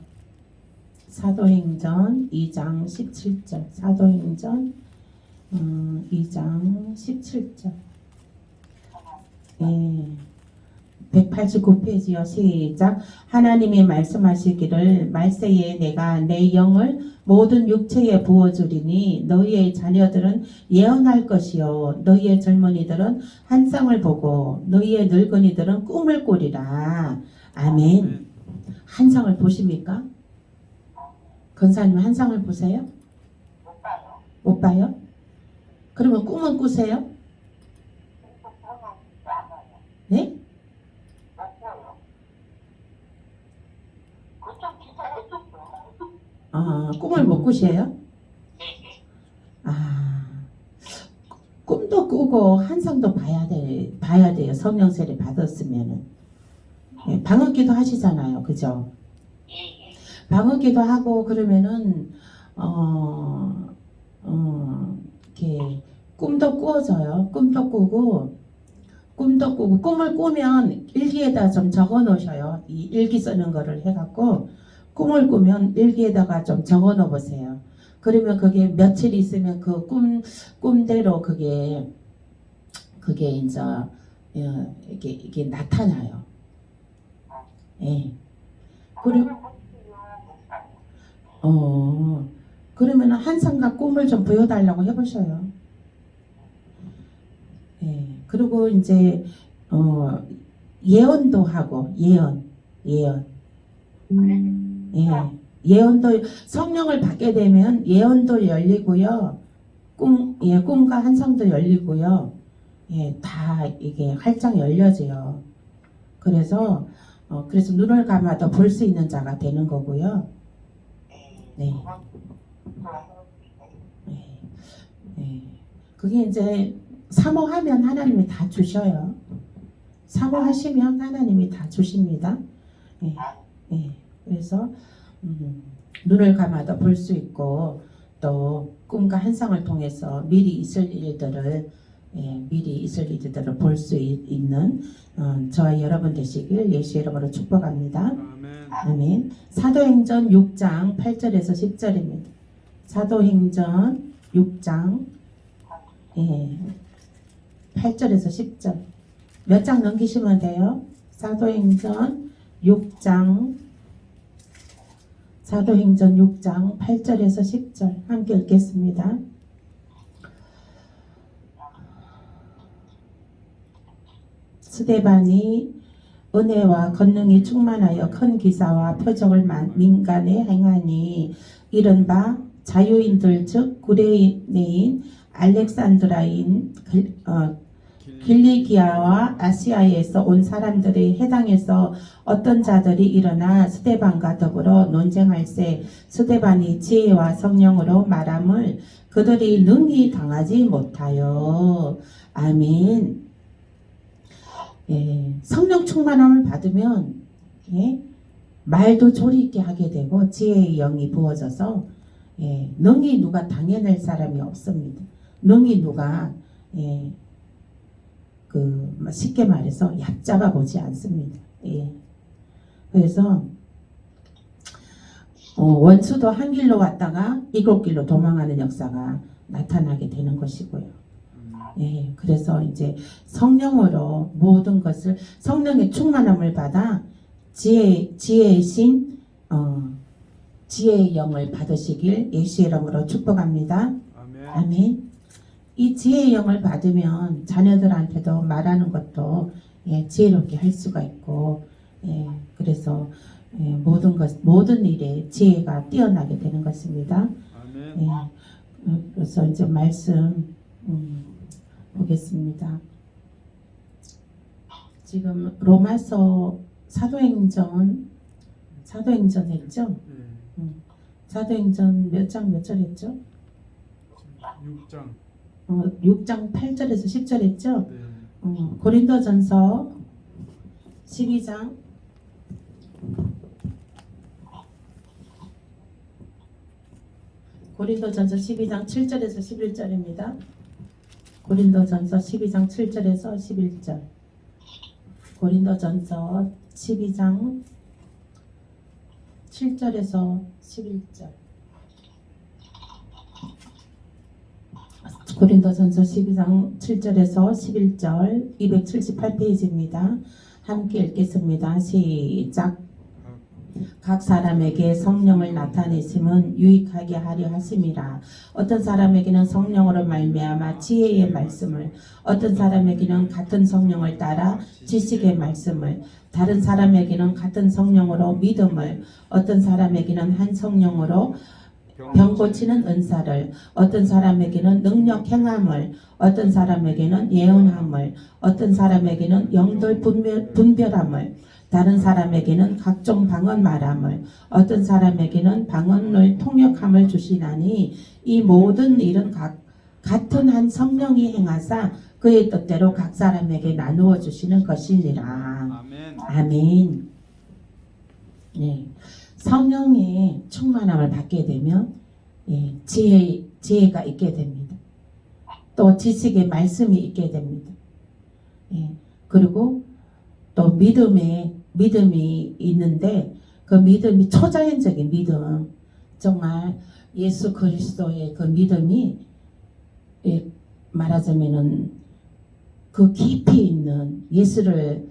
사도행전 2장 17절. 사도행전 2장 17절. 189페이지요. 시작. 하나님이 말씀하시기를 말세에 내가 내 영을 모든 육체에 부어주리니 너희의 자녀들은 예언할 것이요 너희의 젊은이들은 환상을 보고 너희의 늙은이들은 꿈을 꾸리라. 아멘. 환상을 보십니까? 권사님 환상을 보세요? 못 봐요? 그러면 꿈은 꾸세요? 네? 꿈을 못 꾸세요? 꿈도 꾸고 환상도 봐야 돼요. 성령 세례 받았으면은. 예, 방언기도 하시잖아요, 그죠? 예, 예. 방언기도 하고 그러면은 이렇게 꿈도 꾸어져요. 꿈도 꾸고 꿈을 꾸면 일기에다 좀 적어 놓으셔요. 이 일기 쓰는 거를 해갖고 꿈을 꾸면 일기에다가 좀 적어 놓어 보세요. 그러면 그게 며칠 있으면 그 꿈대로 그게 이제 이게 나타나요. 예. 그리고 그러면 한상과 꿈을 좀 보여달라고 해보셔요. 예. 그리고 이제 예언도 하고 예언. 예. 예언도 성령을 받게 되면 예언도 열리고요. 꿈과 한상도 열리고요. 예, 다 이게 활짝 열려져요. 그래서 눈을 감아도 볼 수 있는 자가 되는 거고요. 네. 네. 그게 이제 사모하면 하나님이 다 주셔요. 사모하시면 하나님이 다 주십니다. 예. 예. 그래서 눈을 감아도 볼 수 있고 또 꿈과 환상을 통해서 미리 있을 일들을 볼 수 있는 저와 여러분 되시길 예수 이름으로 축복합니다. 아멘. 아멘. 사도행전 6장 8절에서 10절입니다. 사도행전 6장 8절에서 10절. 몇 장 넘기시면 돼요. 사도행전 6장 8절에서 10절 함께 읽겠습니다. 스데반이 은혜와 권능이 충만하여 큰 기사와 표적을 민간에 행하니 이른바 자유인들 즉 구레네인 알렉산드라인 길리기아와 아시아에서 온 사람들의 해당에서 어떤 자들이 일어나 스데반과 더불어 논쟁할세 스데반이 지혜와 성령으로 말함을 그들이 능히 당하지 못하여. 아멘. 예, 성령 충만함을 받으면 말도 조리 있게 하게 되고 지혜의 영이 부어져서 능히 누가 당해낼 사람이 없습니다. 능히 누가 쉽게 말해서 얕잡아 보지 않습니다. 그래서 원수도 한 길로 왔다가 일곱 길로 도망하는 역사가 나타나게 되는 것이고요. 그래서 이제 성령으로 모든 것을 성령의 충만함을 받아 지혜의 신 지혜의 영을 받으시길 예수 이름으로 축복합니다. 아멘. 아멘. 이 지혜의 영을 받으면 자녀들한테도 말하는 것도 지혜롭게 할 수가 있고 그래서 모든 일에 지혜가 뛰어나게 되는 것입니다. 아멘. 그래서 이제 말씀 보겠습니다. 지금 로마서 사도행전 했죠? 사도행전 몇 장 몇 절 했죠? 6장. 6장 8절에서 10절 했죠? 네. 고린도전서 12장 고린도전서 12장 7절에서 11절입니다. 고린도전서 12장 7절에서 11절. 고린도전서 12장 7절에서 11절. 고린도전서 12장 7절에서 11절 278페이지입니다. 함께 읽겠습니다. 시작. 각 사람에게 성령을 나타내심은 유익하게 하려 하심이라. 어떤 사람에게는 성령으로 말미암아 지혜의 말씀을, 어떤 사람에게는 같은 성령을 따라 지식의 말씀을, 다른 사람에게는 같은 성령으로 믿음을, 어떤 사람에게는 한 성령으로 병 고치는 은사를, 어떤 사람에게는 능력 행함을, 어떤 사람에게는 예언함을, 어떤 사람에게는 영들 분별함을, 다른 사람에게는 각종 방언 말함을, 어떤 사람에게는 방언을 통역함을 주시나니 이 모든 일은 같은 한 성령이 행하사 그의 뜻대로 각 사람에게 나누어 주시는 것이니라. 아멘. 아멘. 네. 성령의 충만함을 받게 되면 예, 지혜가 있게 됩니다. 또 지식의 말씀이 있게 됩니다. 예, 그리고 또 믿음이 있는데 그 믿음이 초자연적인 믿음, 정말 예수 그리스도의 그 믿음이 예, 말하자면은 그 깊이 있는 예수를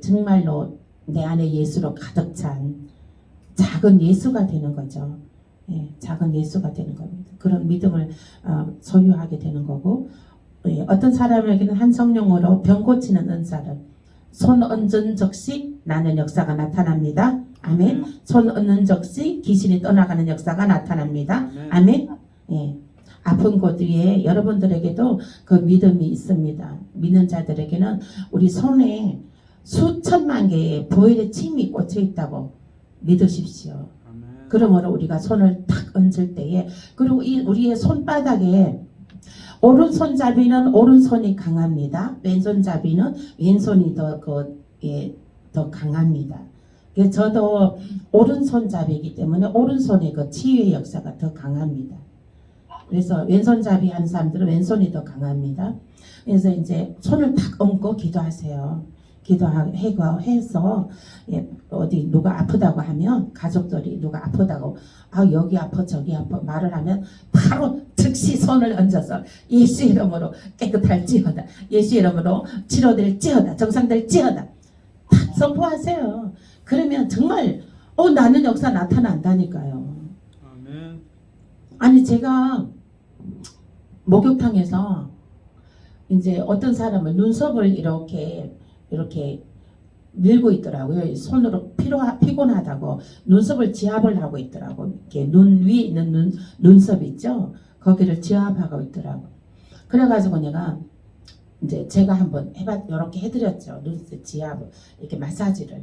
정말로 내 안에 예수로 가득 찬 작은 예수가 되는 거죠. 예, 작은 예수가 되는 겁니다. 그런 믿음을 소유하게 되는 거고, 예, 어떤 사람에게는 한 성령으로 병 고치는 은사를 손 얹은 적시 나는 역사가 나타납니다. 아멘. 손 얹는 적시 귀신이 떠나가는 역사가 나타납니다. 아멘. 예. 아픈 곳 위에 여러분들에게도 그 믿음이 있습니다. 믿는 자들에게는 우리 손에 수천만 개의 보혈의 침이 꽂혀 있다고 믿으십시오. 그러므로 우리가 손을 탁 얹을 때에, 그리고 우리의 손바닥에 오른손잡이는 오른손이 강합니다. 왼손잡이는 왼손이 더 강합니다. 저도 오른손잡이기 때문에 오른손의 그 치유의 역사가 더 강합니다. 그래서 왼손잡이 하는 사람들은 왼손이 더 강합니다. 그래서 이제 손을 탁 얹고 기도하세요. 기도해서 예, 어디 누가 아프다고 하면 가족들이 누가 아프다고 여기 아파 저기 아파 말을 하면 바로 즉시 손을 얹어서 예수 이름으로 깨끗할지어다, 예수 이름으로 치료될지어다, 정상될지어다 딱 선포하세요. 그러면 정말 나는 역사 나타난다니까요. 아멘. 아니 제가 목욕탕에서 이제 어떤 사람은 눈썹을 이렇게 밀고 있더라고요. 손으로 피곤하다고 눈썹을 지압을 하고 있더라고. 이렇게 눈 위에 있는 눈썹 있죠? 거기를 지압하고 있더라고. 그래가지고 내가 이제 제가 한번 이렇게 해드렸죠. 눈썹 지압을 이렇게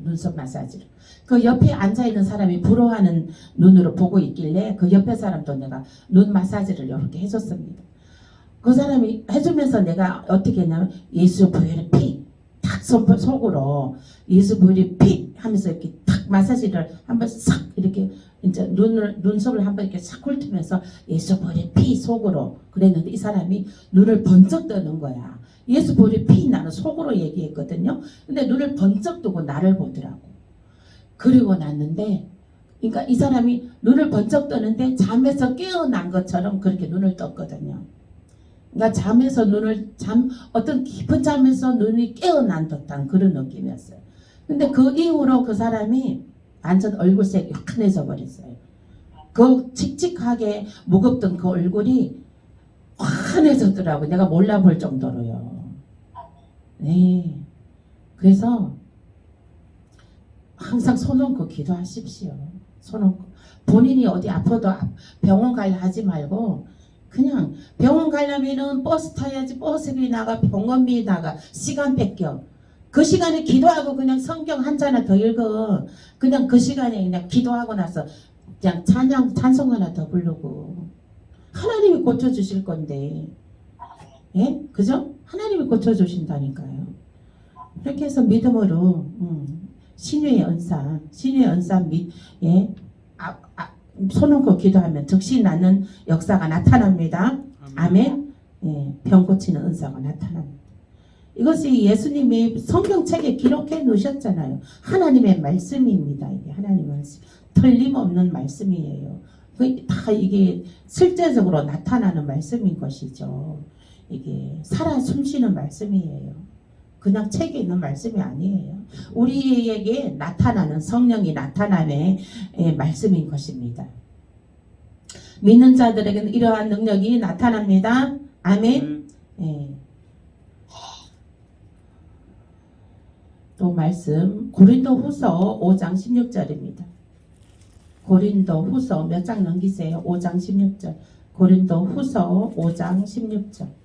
눈썹 마사지를. 그 옆에 앉아 있는 사람이 부러워하는 눈으로 보고 있길래 그 옆에 사람도 내가 눈 마사지를 이렇게 해줬습니다. 그 사람이 해주면서 내가 어떻게 했냐면 예수 보혈의 피 탁 속으로 예수 보혈의 피 하면서 이렇게 탁 마사지를 한번 싹 이렇게 이제 눈썹을 한번 이렇게 싹 훑으면서 예수 보혈의 피 속으로 그랬는데 이 사람이 눈을 번쩍 뜨는 거야. 예수 보혈의 피 나는 속으로 얘기했거든요. 근데 눈을 번쩍 뜨고 나를 보더라고. 그리고 났는데 그러니까 이 사람이 눈을 번쩍 뜨는데 잠에서 깨어난 것처럼 그렇게 눈을 떴거든요. 그러니까 어떤 깊은 잠에서 눈이 깨어난 듯한 그런 느낌이었어요. 근데 그 이후로 그 사람이 완전 얼굴색이 환해져 버렸어요. 그 칙칙하게 무겁던 그 얼굴이 환해졌더라고요. 내가 몰라볼 정도로요. 네. 그래서 항상 손 얹고 기도하십시오. 손 얹고. 본인이 어디 아파도 병원 가려 하지 말고 그냥 병원 가려면은 버스 타야지, 버스비 나가, 병원비 나가, 시간 뺏겨. 그 시간에 기도하고 그냥 성경 한 잔을 더 읽어. 그냥 그 시간에 그냥 기도하고 나서 그냥 찬송 하나 더 부르고. 하나님이 고쳐주실 건데. 예? 그죠? 하나님이 고쳐주신다니까요. 이렇게 해서 믿음으로, 신유의 은사 예? 손 얹고 기도하면 즉시 나는 역사가 나타납니다. 아멘. 예, 병 고치는 은사가 나타납니다. 이것이 예수님이 성경책에 기록해 놓으셨잖아요. 하나님의 말씀입니다. 이게 하나님의 말씀. 틀림없는 말씀이에요. 다 이게 실제적으로 나타나는 말씀인 것이죠. 이게 살아 숨쉬는 말씀이에요. 그냥 책에 있는 말씀이 아니에요. 우리에게 나타나는 성령이 나타남의 말씀인 것입니다. 믿는 자들에게는 이러한 능력이 나타납니다. 아멘. 예. 또 말씀 고린도후서 5장 16절입니다. 고린도후서 몇 장 넘기세요? 5장 16절. 고린도후서 5장 16절.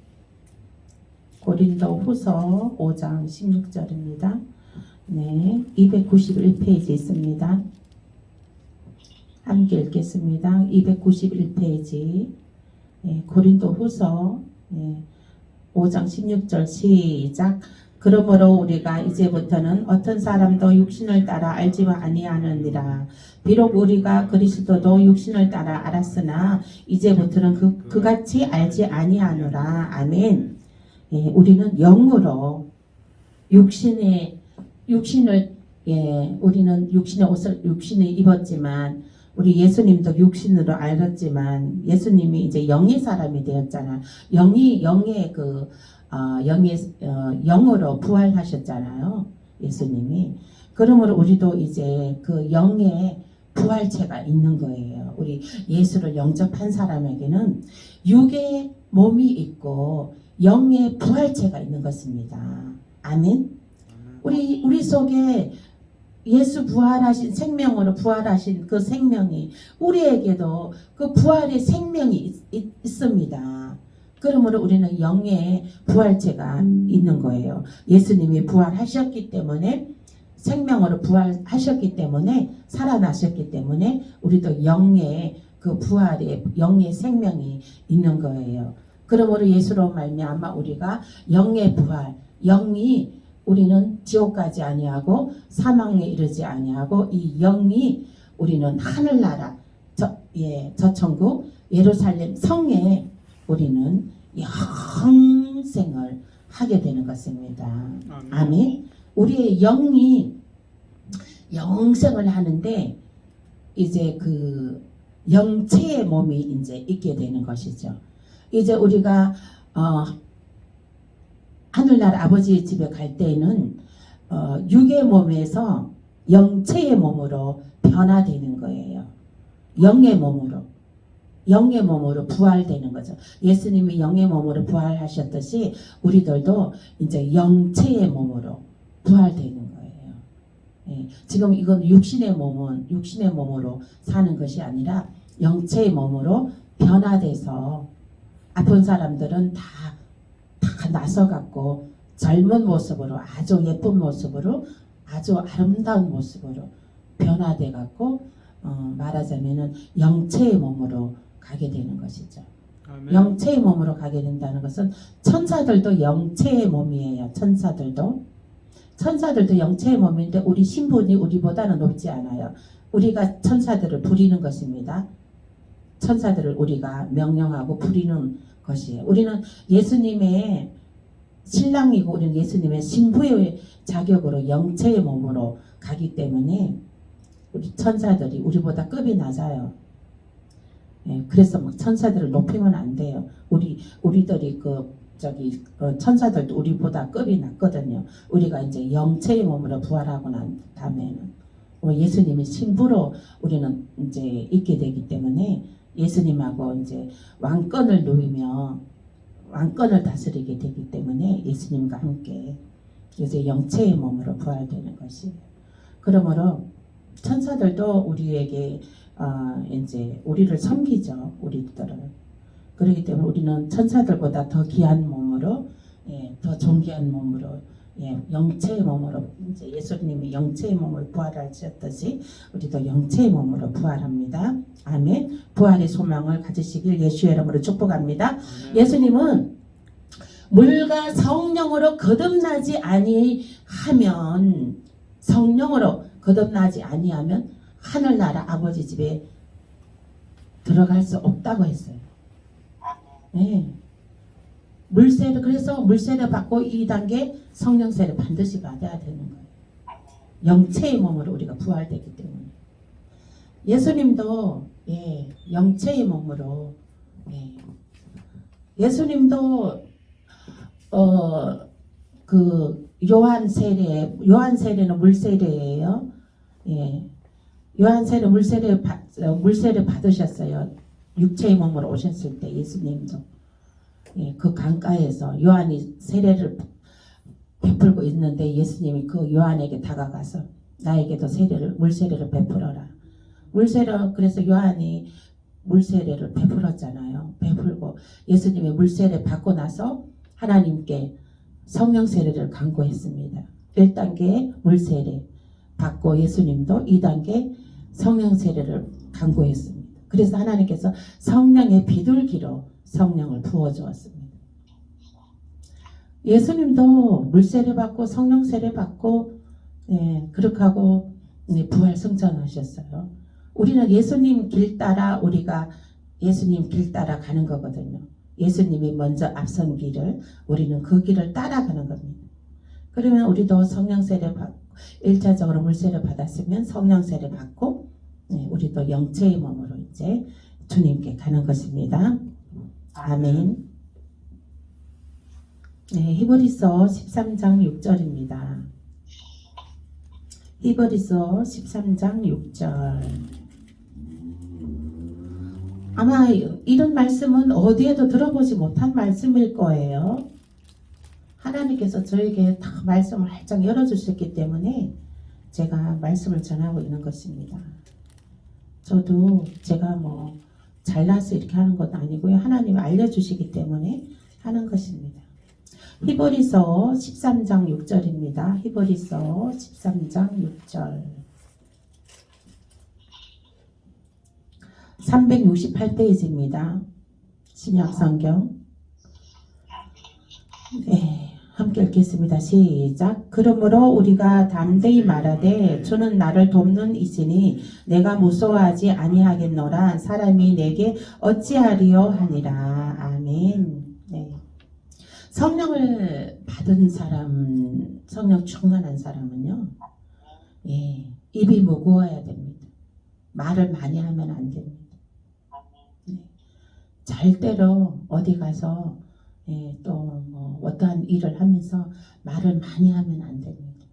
고린도후서 5장 16절입니다. 네, 291페이지 있습니다. 함께 읽겠습니다. 291페이지. 네, 고린도후서 5장 16절 시작. 그러므로 우리가 이제부터는 어떤 사람도 육신을 따라 알지 아니하느니라. 비록 우리가 그리스도도 육신을 따라 알았으나 이제부터는 그같이 알지 아니하노라. 아멘. 예, 우리는 영으로 우리는 육신의 옷을 육신을 입었지만 우리 예수님도 육신으로 알았지만 예수님이 이제 영의 사람이 되었잖아요. 영의 영으로 부활하셨잖아요. 예수님이. 그러므로 우리도 이제 그 영의 부활체가 있는 거예요. 우리 예수를 영접한 사람에게는 육의 몸이 있고 영의 부활체가 있는 것입니다. 아멘. 우리 속에 예수 부활하신 생명으로 부활하신 그 생명이 우리에게도 그 부활의 생명이 있습니다. 그러므로 우리는 영의 부활체가 있는 거예요. 예수님이 부활하셨기 때문에 생명으로 부활하셨기 때문에 살아나셨기 때문에 우리도 영의 그 부활의 영의 생명이 있는 거예요. 그러므로 예수로 말미암아 우리가 영의 부활, 영이 우리는 지옥 가지 아니하고 사망에 이르지 아니하고 이 영이 우리는 하늘나라 저 천국 예루살렘 성에 우리는 영생을 하게 되는 것입니다. 아멘. 우리의 영이 영생을 하는데 이제 그 영체의 몸이 이제 있게 되는 것이죠. 이제 우리가 하늘나라 아버지의 집에 갈 때에는 육의 몸에서 영체의 몸으로 변화되는 거예요. 영의 몸으로 부활되는 거죠. 예수님이 영의 몸으로 부활하셨듯이 우리들도 이제 영체의 몸으로 부활되는 거예요. 예, 지금 이건 육신의 몸으로 사는 것이 아니라 영체의 몸으로 변화돼서 아픈 사람들은 다 나서갖고 젊은 모습으로 아주 예쁜 모습으로 아주 아름다운 모습으로 변화돼갖고 말하자면은 영체의 몸으로 가게 되는 것이죠. 아멘. 영체의 몸으로 가게 된다는 것은 천사들도 영체의 몸이에요. 천사들도 영체의 몸인데 우리 신분이 우리보다는 높지 않아요. 우리가 천사들을 부리는 것입니다. 천사들을 우리가 명령하고 부리는 것이에요. 우리는 예수님의 신랑이고 우리는 예수님의 신부의 자격으로 영체의 몸으로 가기 때문에 우리 천사들이 우리보다 급이 낮아요. 예, 그래서 막 천사들을 높이면 안 돼요. 우리들이 천사들도 우리보다 급이 낮거든요. 우리가 이제 영체의 몸으로 부활하고 난 다음에는 예수님의 신부로 우리는 이제 있게 되기 때문에 예수님하고 이제 왕권을 누리며 왕권을 다스리게 되기 때문에 예수님과 함께 그래서 영체의 몸으로 부활되는 것이에요. 그러므로 천사들도 우리에게 이제 우리를 섬기죠. 우리들은. 그렇기 때문에 우리는 천사들보다 더 귀한 몸으로, 더 존귀한 몸으로, 영체의 몸으로 이제 예수님이 영체의 몸을 부활하셨듯이 우리도 영체의 몸으로 부활합니다. 아멘. 부활의 소망을 가지시길 예수의 이름으로 축복합니다. 아멘. 예수님은 물과 성령으로 거듭나지 아니하면 하늘나라 아버지 집에 들어갈 수 없다고 했어요. 네. 그래서 물세를 받고 2단계 성령세를 반드시 받아야 되는 거예요. 영체의 몸으로 우리가 부활되기 때문에. 예수님도 영체의 몸으로 예수님도 그 요한 세례는 물세례예요. 요한 세례 물세례 받으셨어요. 육체의 몸으로 오셨을 때 예수님도 그 강가에서 요한이 세례를 베풀고 있는데 예수님이 그 요한에게 다가가서 나에게도 물세례를 베풀어라. 그래서 요한이 물세례를 베풀었잖아요. 베풀고 예수님의 물세례 받고 나서 하나님께 성령 세례를 간구했습니다. 1단계 물세례 받고 예수님도 2단계 성령 세례를 간구했습니다. 그래서 하나님께서 성령의 비둘기로 성령을 부어주었습니다. 예수님도 물세례 받고 성령 세례 받고 그렇게 하고 부활 승천하셨어요. 우리는 예수님 길 따라 우리가 예수님 길 따라 가는 거거든요. 예수님이 먼저 앞선 길을 우리는 그 길을 따라가는 겁니다. 그러면 우리도 성령 세례 받고 1차적으로 물세례 받았으면 성령 세례 받고 우리도 영체의 몸으로 이제 주님께 가는 것입니다. 아멘. 히브리서 13장 6절입니다. 히브리서 13장 6절. 아마 이런 말씀은 어디에도 들어보지 못한 말씀일 거예요. 하나님께서 저에게 다 말씀을 활짝 열어주셨기 때문에 제가 말씀을 전하고 있는 것입니다. 저도 제가 뭐 잘나서 이렇게 하는 것도 아니고요. 하나님이 알려주시기 때문에 하는 것입니다. 히브리서 13장 6절입니다. 히브리서 13장 6절. 368페이지입니다. 신약성경. 함께 읽겠습니다. 시작. 그러므로 우리가 담대히 말하되 주는 나를 돕는 이시니 내가 무서워하지 아니하겠노라. 사람이 내게 어찌하리요 하니라. 아멘. 성령을 받은 사람, 성령 충만한 사람은요, 입이 무거워야 됩니다. 말을 많이 하면 안 됩니다. 절대로 어디 가서 또 뭐 어떠한 일을 하면서 말을 많이 하면 안 됩니다.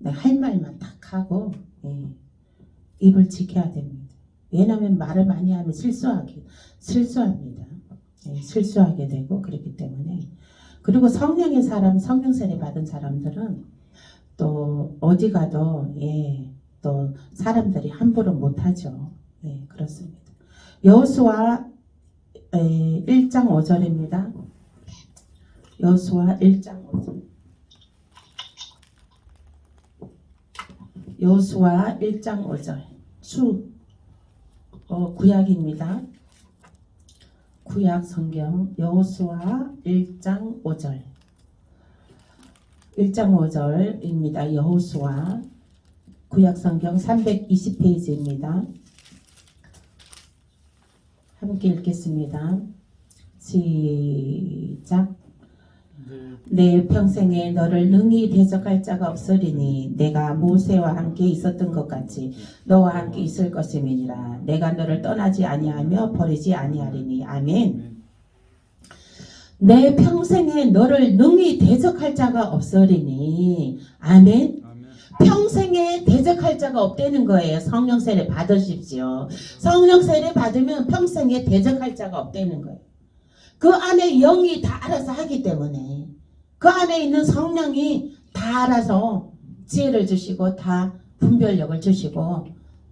할 말만 딱 하고 입을 지켜야 됩니다. 왜냐하면 말을 많이 하면 실수합니다. 실수하게 되고 그렇기 때문에. 그리고 성령의 사람, 성령 세례 받은 사람들은 또 어디 가도 또 사람들이 함부로 못하죠. 그렇습니다. 여호수아 1장 5절입니다. 여호수아 1장 5절. 여호수아 1장 5절. 구약입니다. 구약 성경 여호수아 1장 5절. 1장 5절입니다. 여호수아 구약 성경 320페이지입니다. 함께 읽겠습니다. 시작. 내 평생에 너를 능히 대적할 자가 없으리니 내가 모세와 함께 있었던 것 같이 너와 함께 있을 것임이니라. 내가 너를 떠나지 아니하며 버리지 아니하리니. 아멘. 내 평생에 너를 능히 대적할 자가 없으리니. 아멘. 평생에 대적할 자가 없다는 거예요. 성령 세례 받으십시오. 성령 세례 받으면 평생에 대적할 자가 없다는 거예요. 그 안에 영이 다 알아서 하기 때문에, 그 안에 있는 성령이 다 알아서 지혜를 주시고 다 분별력을 주시고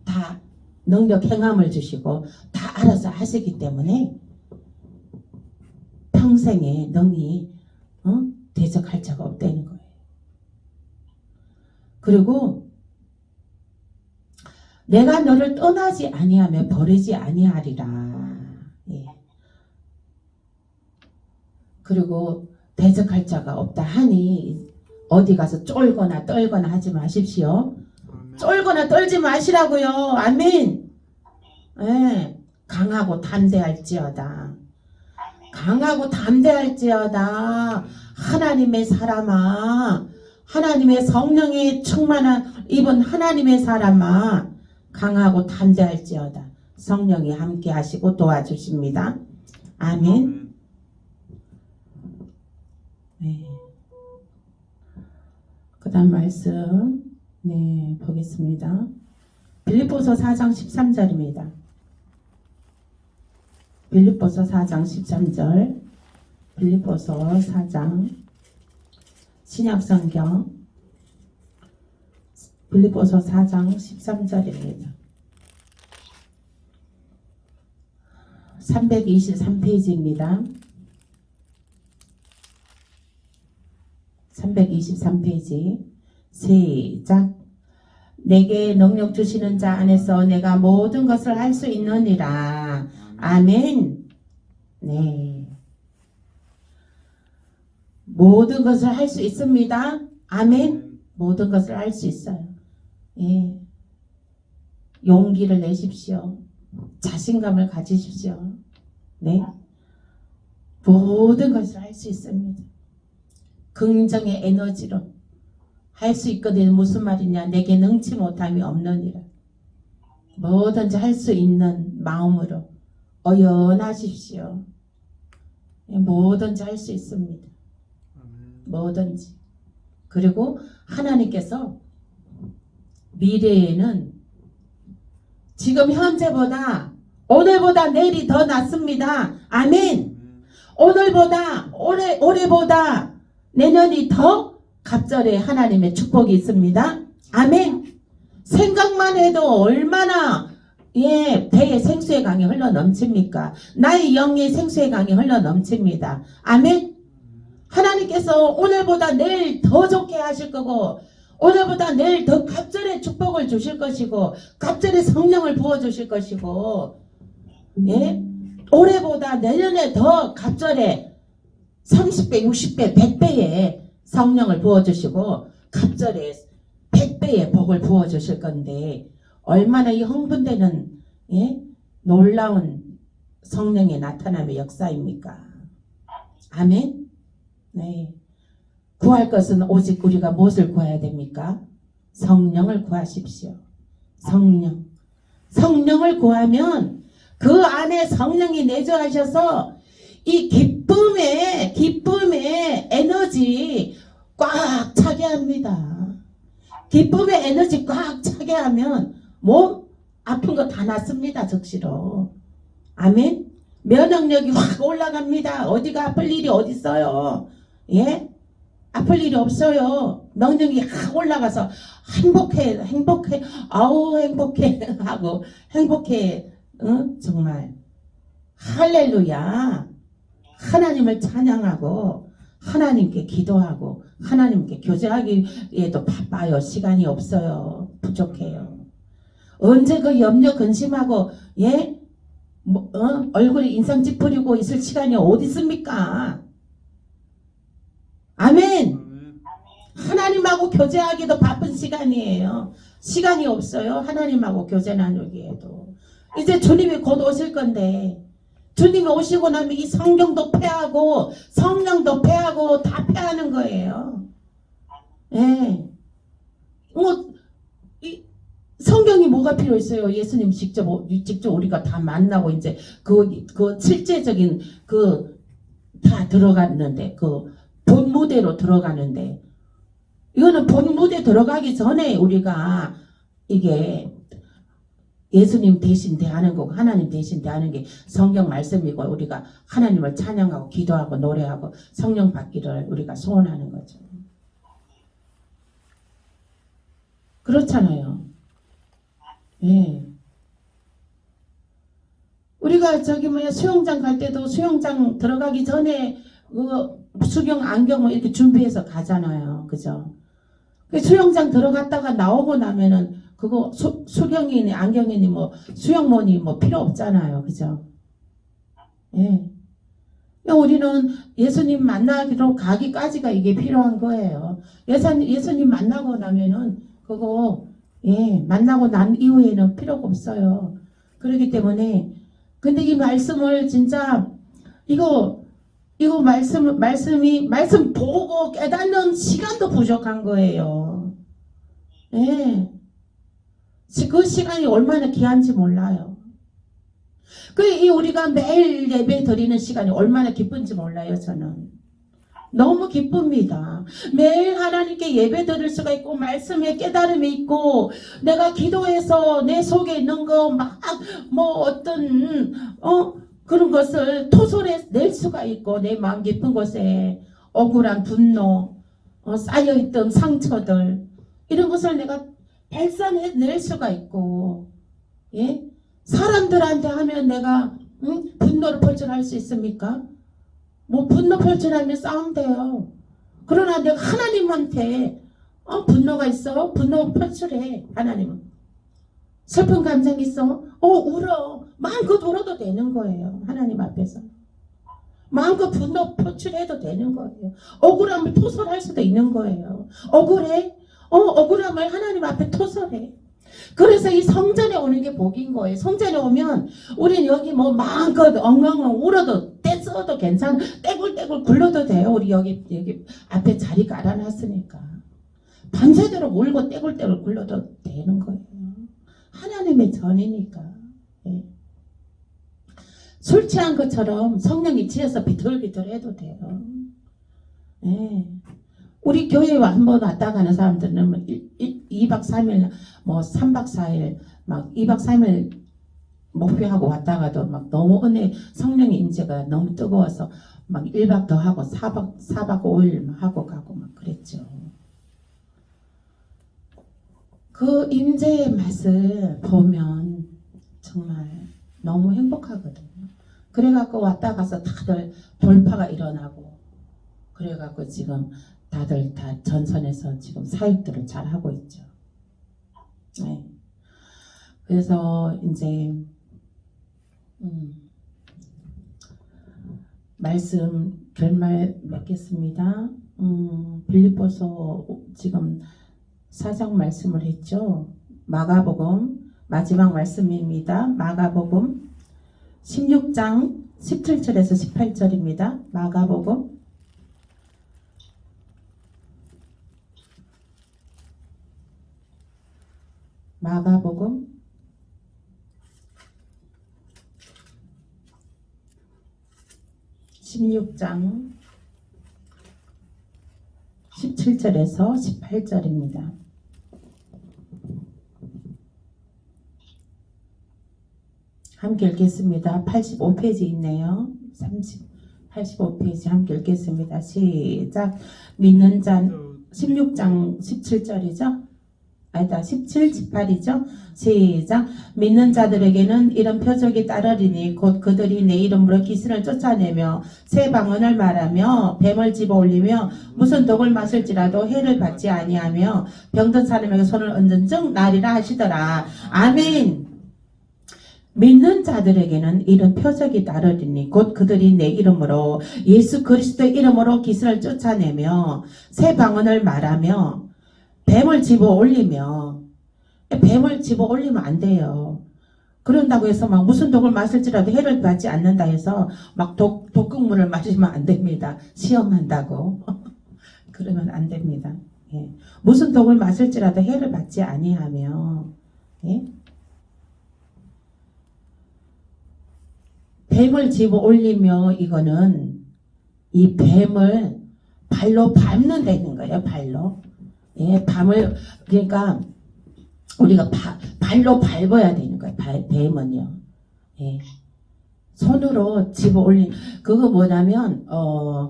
다 능력 행함을 주시고 다 알아서 하시기 때문에 평생에 능히 대적할 자가 없다는 거예요. 그리고 내가 너를 떠나지 아니하며 버리지 아니하리라. 그리고 대적할 자가 없다 하니 어디 가서 쫄거나 떨거나 하지 마십시오. 쫄거나 떨지 마시라고요. 아멘. 강하고 담대할지어다. 강하고 담대할지어다. 하나님의 사람아, 하나님의 성령이 충만한 입은 하나님의 사람아, 강하고 담대할지어다. 성령이 함께 하시고 도와주십니다. 아멘. 그 다음 말씀 보겠습니다. 빌립보서 4장 13절입니다. 빌립보서 4장 13절. 빌립보서 4장 신약성경 빌립보서 4장 13절입니다. 323페이지입니다. 323페이지. 시작. 내게 능력 주시는 자 안에서 내가 모든 것을 할 수 있느니라. 아멘. 모든 것을 할 수 있습니다. 아멘. 모든 것을 할 수 있어요. 예. 용기를 내십시오. 자신감을 가지십시오. 네. 모든 것을 할 수 있습니다. 긍정의 에너지로 할 수 있거든요. 무슨 말이냐? 내게 능치 못함이 없느니라. 뭐든지 할 수 있는 마음으로 어연하십시오. 뭐든지 할 수 있습니다. 뭐든지. 그리고 하나님께서 미래에는 지금 현재보다 오늘보다 내일이 더 낫습니다. 아멘. 오늘보다 올해보다 내년이 더 갑절에 하나님의 축복이 있습니다. 아멘. 생각만 해도 얼마나 배에 생수의 강이 흘러 넘칩니까? 나의 영의 생수의 강이 흘러 넘칩니다. 아멘. 하나님께서 오늘보다 내일 더 좋게 하실 거고 오늘보다 내일 더 갑절의 축복을 주실 것이고 갑절의 성령을 부어주실 것이고 올해보다 내년에 더 갑절에 30배, 60배, 100배의 성령을 부어주시고 갑절에 100배의 복을 부어주실 건데 얼마나 이 흥분되는 놀라운 성령의 나타남의 역사입니까? 아멘. 네. 구할 것은 오직 우리가 무엇을 구해야 됩니까? 성령을 구하십시오. 성령. 성령을 구하면 그 안에 성령이 내주하셔서 이 기쁨의 에너지 꽉 차게 합니다. 기쁨의 에너지 꽉 차게 하면 몸 아픈 거 다 낫습니다. 즉시로. 아멘. 면역력이 확 올라갑니다. 어디가 아플 일이 어디 있어요? 예? 아플 일이 없어요. 명령이 확 올라가서 행복해 아우 행복해 하고 행복해. 정말 할렐루야. 하나님을 찬양하고 하나님께 기도하고 하나님께 교제하기에도 바빠요. 시간이 없어요. 부족해요. 언제 그 염려 근심하고 얼굴에 인상 찌푸리고 있을 시간이 어디 있습니까? 아멘. 하나님하고 교제하기도 바쁜 시간이에요. 시간이 없어요. 하나님하고 교제 나누기에도. 이제 주님이 곧 오실 건데 주님이 오시고 나면 이 성경도 패하고 성령도 패하고 다 패하는 거예요. 예. 성경이 뭐가 필요 있어요? 예수님 직접 우리가 다 만나고 이제 그 실제적인 다 들어갔는데 본 무대로 들어가는데 이거는 본 무대 들어가기 전에 우리가 이게 예수님 대신 대하는 거고 하나님 대신 대하는 게 성경 말씀이고 우리가 하나님을 찬양하고 기도하고 노래하고 성령 받기를 우리가 소원하는 거죠. 그렇잖아요. 예. 우리가 수영장 갈 때도 수영장 들어가기 전에 수경 안경 이렇게 준비해서 가잖아요. 그죠? 수영장 들어갔다가 나오고 나면은 그거 수경이니 안경이니 수영모니 필요 없잖아요. 그죠? 예. 우리는 예수님 만나기로 가기까지가 이게 필요한 거예요. 예수님 만나고 나면은 그거 만나고 난 이후에는 필요가 없어요. 그렇기 때문에 근데 이 말씀을 진짜 이거 말씀 보고 깨닫는 시간도 부족한 거예요. 예. 그 시간이 얼마나 귀한지 몰라요. 우리가 매일 예배 드리는 시간이 얼마나 기쁜지 몰라요, 저는. 너무 기쁩니다. 매일 하나님께 예배 드릴 수가 있고 말씀에 깨달음이 있고 내가 기도해서 내 속에 있는 거 그런 것을 토설해 낼 수가 있고 내 마음 깊은 곳에 억울한 분노 쌓여있던 상처들 이런 것을 내가 발산해낼 수가 있고 사람들한테 하면 내가 분노를 표출할 수 있습니까? 분노 표출하면 싸움돼요. 그러나 내가 하나님한테 분노가 있어? 분노 표출해. 하나님은. 슬픈 감정이 있어? 울어. 마음껏 울어도 되는 거예요. 하나님 앞에서. 마음껏 분노 표출해도 되는 거예요. 억울함을 토설할 수도 있는 거예요. 억울해? 억울함을 하나님 앞에 토설해. 그래서 이 성전에 오는 게 복인 거예요. 성전에 오면 우린 여기 뭐 마음껏 엉엉엉 울어도 떼써도 괜찮아. 떼굴떼굴 굴러도 돼요. 우리 여기 앞에 자리 깔아놨으니까. 밤새도록 울고 떼굴떼굴 굴러도 되는 거예요. 하나님의 전이니까. 예. 술 취한 것처럼 성령이 지어서 비틀비틀 해도 돼요. 예. 우리 교회에 한번 왔다 가는 사람들은 2박 3일, 뭐 3박 4일, 막 2박 3일 목표하고 왔다가도 막 너무 성령의 임재가 너무 뜨거워서 막 1박 더 하고 4박 5일 하고 가고 막 그랬죠. 그 임재의 맛을 보면 정말 너무 행복하거든요. 그래갖고 왔다 가서 다들 돌파가 일어나고 그래갖고 지금 다들 다 전선에서 지금 사역들을 잘 하고 있죠. 네. 그래서 이제 말씀 결말 맺겠습니다. 빌립보서 지금 4장 말씀을 했죠. 마가복음 마지막 말씀입니다. 마가복음 16장 17절에서 18절입니다. 마가복음 16장 17절에서 18절입니다. 함께 읽겠습니다. 85페이지 있네요. 85페이지 함께 읽겠습니다. 시작. 믿는 자 16장 17절이죠. 아니다. 17, 18이죠. 시작. 믿는 자들에게는 이런 표적이 따르리니 곧 그들이 내 이름으로 귀신을 쫓아내며 새 방언을 말하며 뱀을 집어 올리며 무슨 독을 마실지라도 해를 받지 아니하며 병든 사람에게 손을 얹은 즉 나리라 하시더라. 아멘. 믿는 자들에게는 이런 표적이 따르리니 곧 그들이 내 이름으로 예수 그리스도의 이름으로 귀신을 쫓아내며 새 방언을 말하며 뱀을 집어 올리며 뱀을 집어 올리면 안 돼요. 그런다고 해서 막 무슨 독을 마실지라도 해를 받지 않는다 해서 막 독극물을 마시면 안 됩니다. 시험한다고. 그러면 안 됩니다. 예. 무슨 독을 마실지라도 해를 받지 아니하며 예? 뱀을 집어 올리며 이거는 이 뱀을 발로 밟는다는 거예요. 발로. 예, 그러니까 우리가 발로 밟아야 되는 거예요. 뱀은요. 예. 손으로 집어 올린 그거 뭐냐면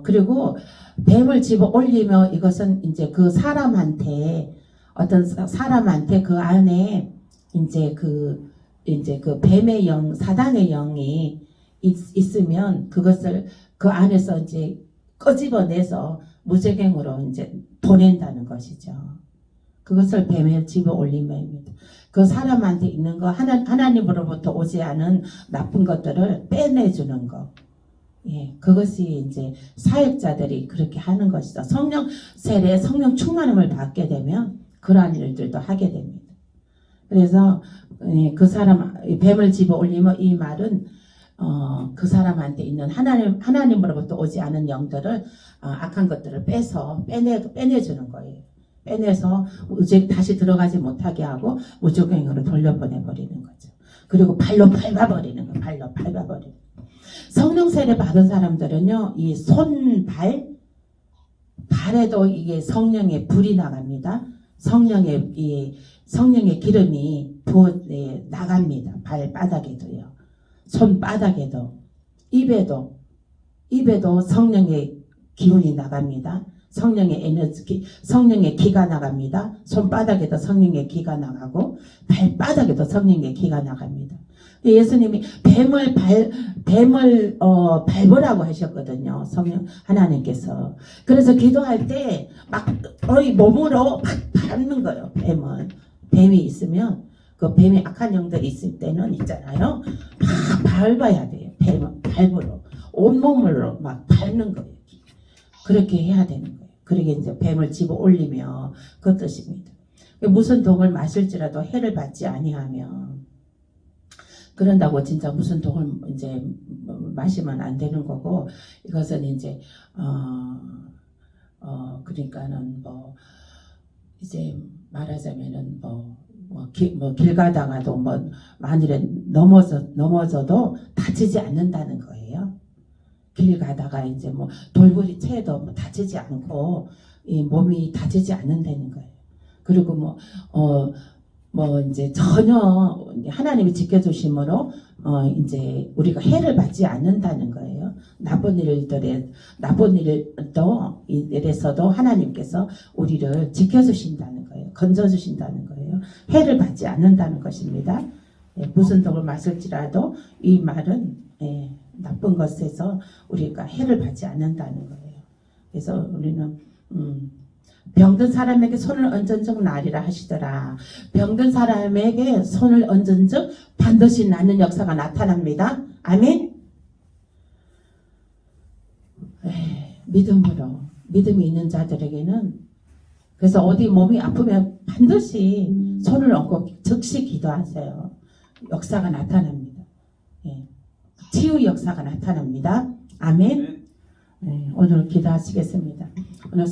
그리고 뱀을 집어 올리며 이것은 이제 그 사람한테 어떤 사람한테 그 안에 이제 그 뱀의 영, 사단의 영이 있으면 그것을 그 안에서 이제 끄집어내서 무제갱으로 이제 보낸다는 것이죠. 그것을 뱀에 집어 올림입니다. 그 사람한테 있는 거 하나님으로부터 오지 않은 나쁜 것들을 빼내주는 거. 예, 그것이 이제 사역자들이 그렇게 하는 것이죠. 성령 세례, 성령 충만함을 받게 되면 그러한 일들도 하게 됩니다. 그래서 그 사람 뱀을 집어 올리면 이 말은 그 사람한테 있는 하나님으로부터 오지 않은 영들을 악한 것들을 빼내주는 거예요. 빼내서 다시 들어가지 못하게 하고 무조건으로 돌려보내버리는 거죠. 그리고 발로 밟아버리는 거예요. 발로 밟아버리는. 성령 세례 받은 사람들은요, 이 발에도 이게 성령의 불이 나갑니다. 성령의 기름이 나갑니다. 발바닥에도요. 손바닥에도 입에도 성령의 기운이 나갑니다. 성령의 기가 나갑니다. 손바닥에도 성령의 기가 나가고 발바닥에도 성령의 기가 나갑니다. 예수님이 뱀을 밟으라고 하셨거든요. 성령 하나님께서. 그래서 기도할 때 막 몸으로 막 밟는 거예요. 뱀이 있으면 그 뱀이 악한 영들이 있을 때는 있잖아요. 막 밟아야 돼요. 뱀은 발부로. 온몸을 막 밟는 거예요. 그렇게 해야 되는 거예요. 그러게 이제 뱀을 집어 올리며 그 뜻입니다. 무슨 독을 마실지라도 해를 받지 아니하며 그런다고 진짜 무슨 독을 이제 마시면 안 되는 거고 이것은 이제 그러니까는 뭐 이제 말하자면은 길 가다가도 만일에 넘어져도 다치지 않는다는 거예요. 길 가다가 이제 돌부리 채도 다치지 않고 이 몸이 다치지 않는다는 거예요. 그리고 이제 전혀 하나님이 지켜주심으로 이제 우리가 해를 받지 않는다는 거예요. 나쁜 일에서도 하나님께서 우리를 지켜주신다는 거예요. 건져주신다는 거예요. 해를 받지 않는다는 것입니다. 무슨 독을 마실지라도 이 말은 나쁜 것에서 우리가 해를 받지 않는다는 거예요. 그래서 우리는 병든 사람에게 손을 얹은즉 나으리라 하시더라. 병든 사람에게 손을 얹은즉 반드시 낫는 역사가 나타납니다. 아멘. 믿음이 있는 자들에게는 그래서 어디 몸이 아프면 반드시 손을 얹고 즉시 기도하세요. 역사가 나타납니다. 치유 역사가 나타납니다. 아멘. 오늘 기도하시겠습니다. 오늘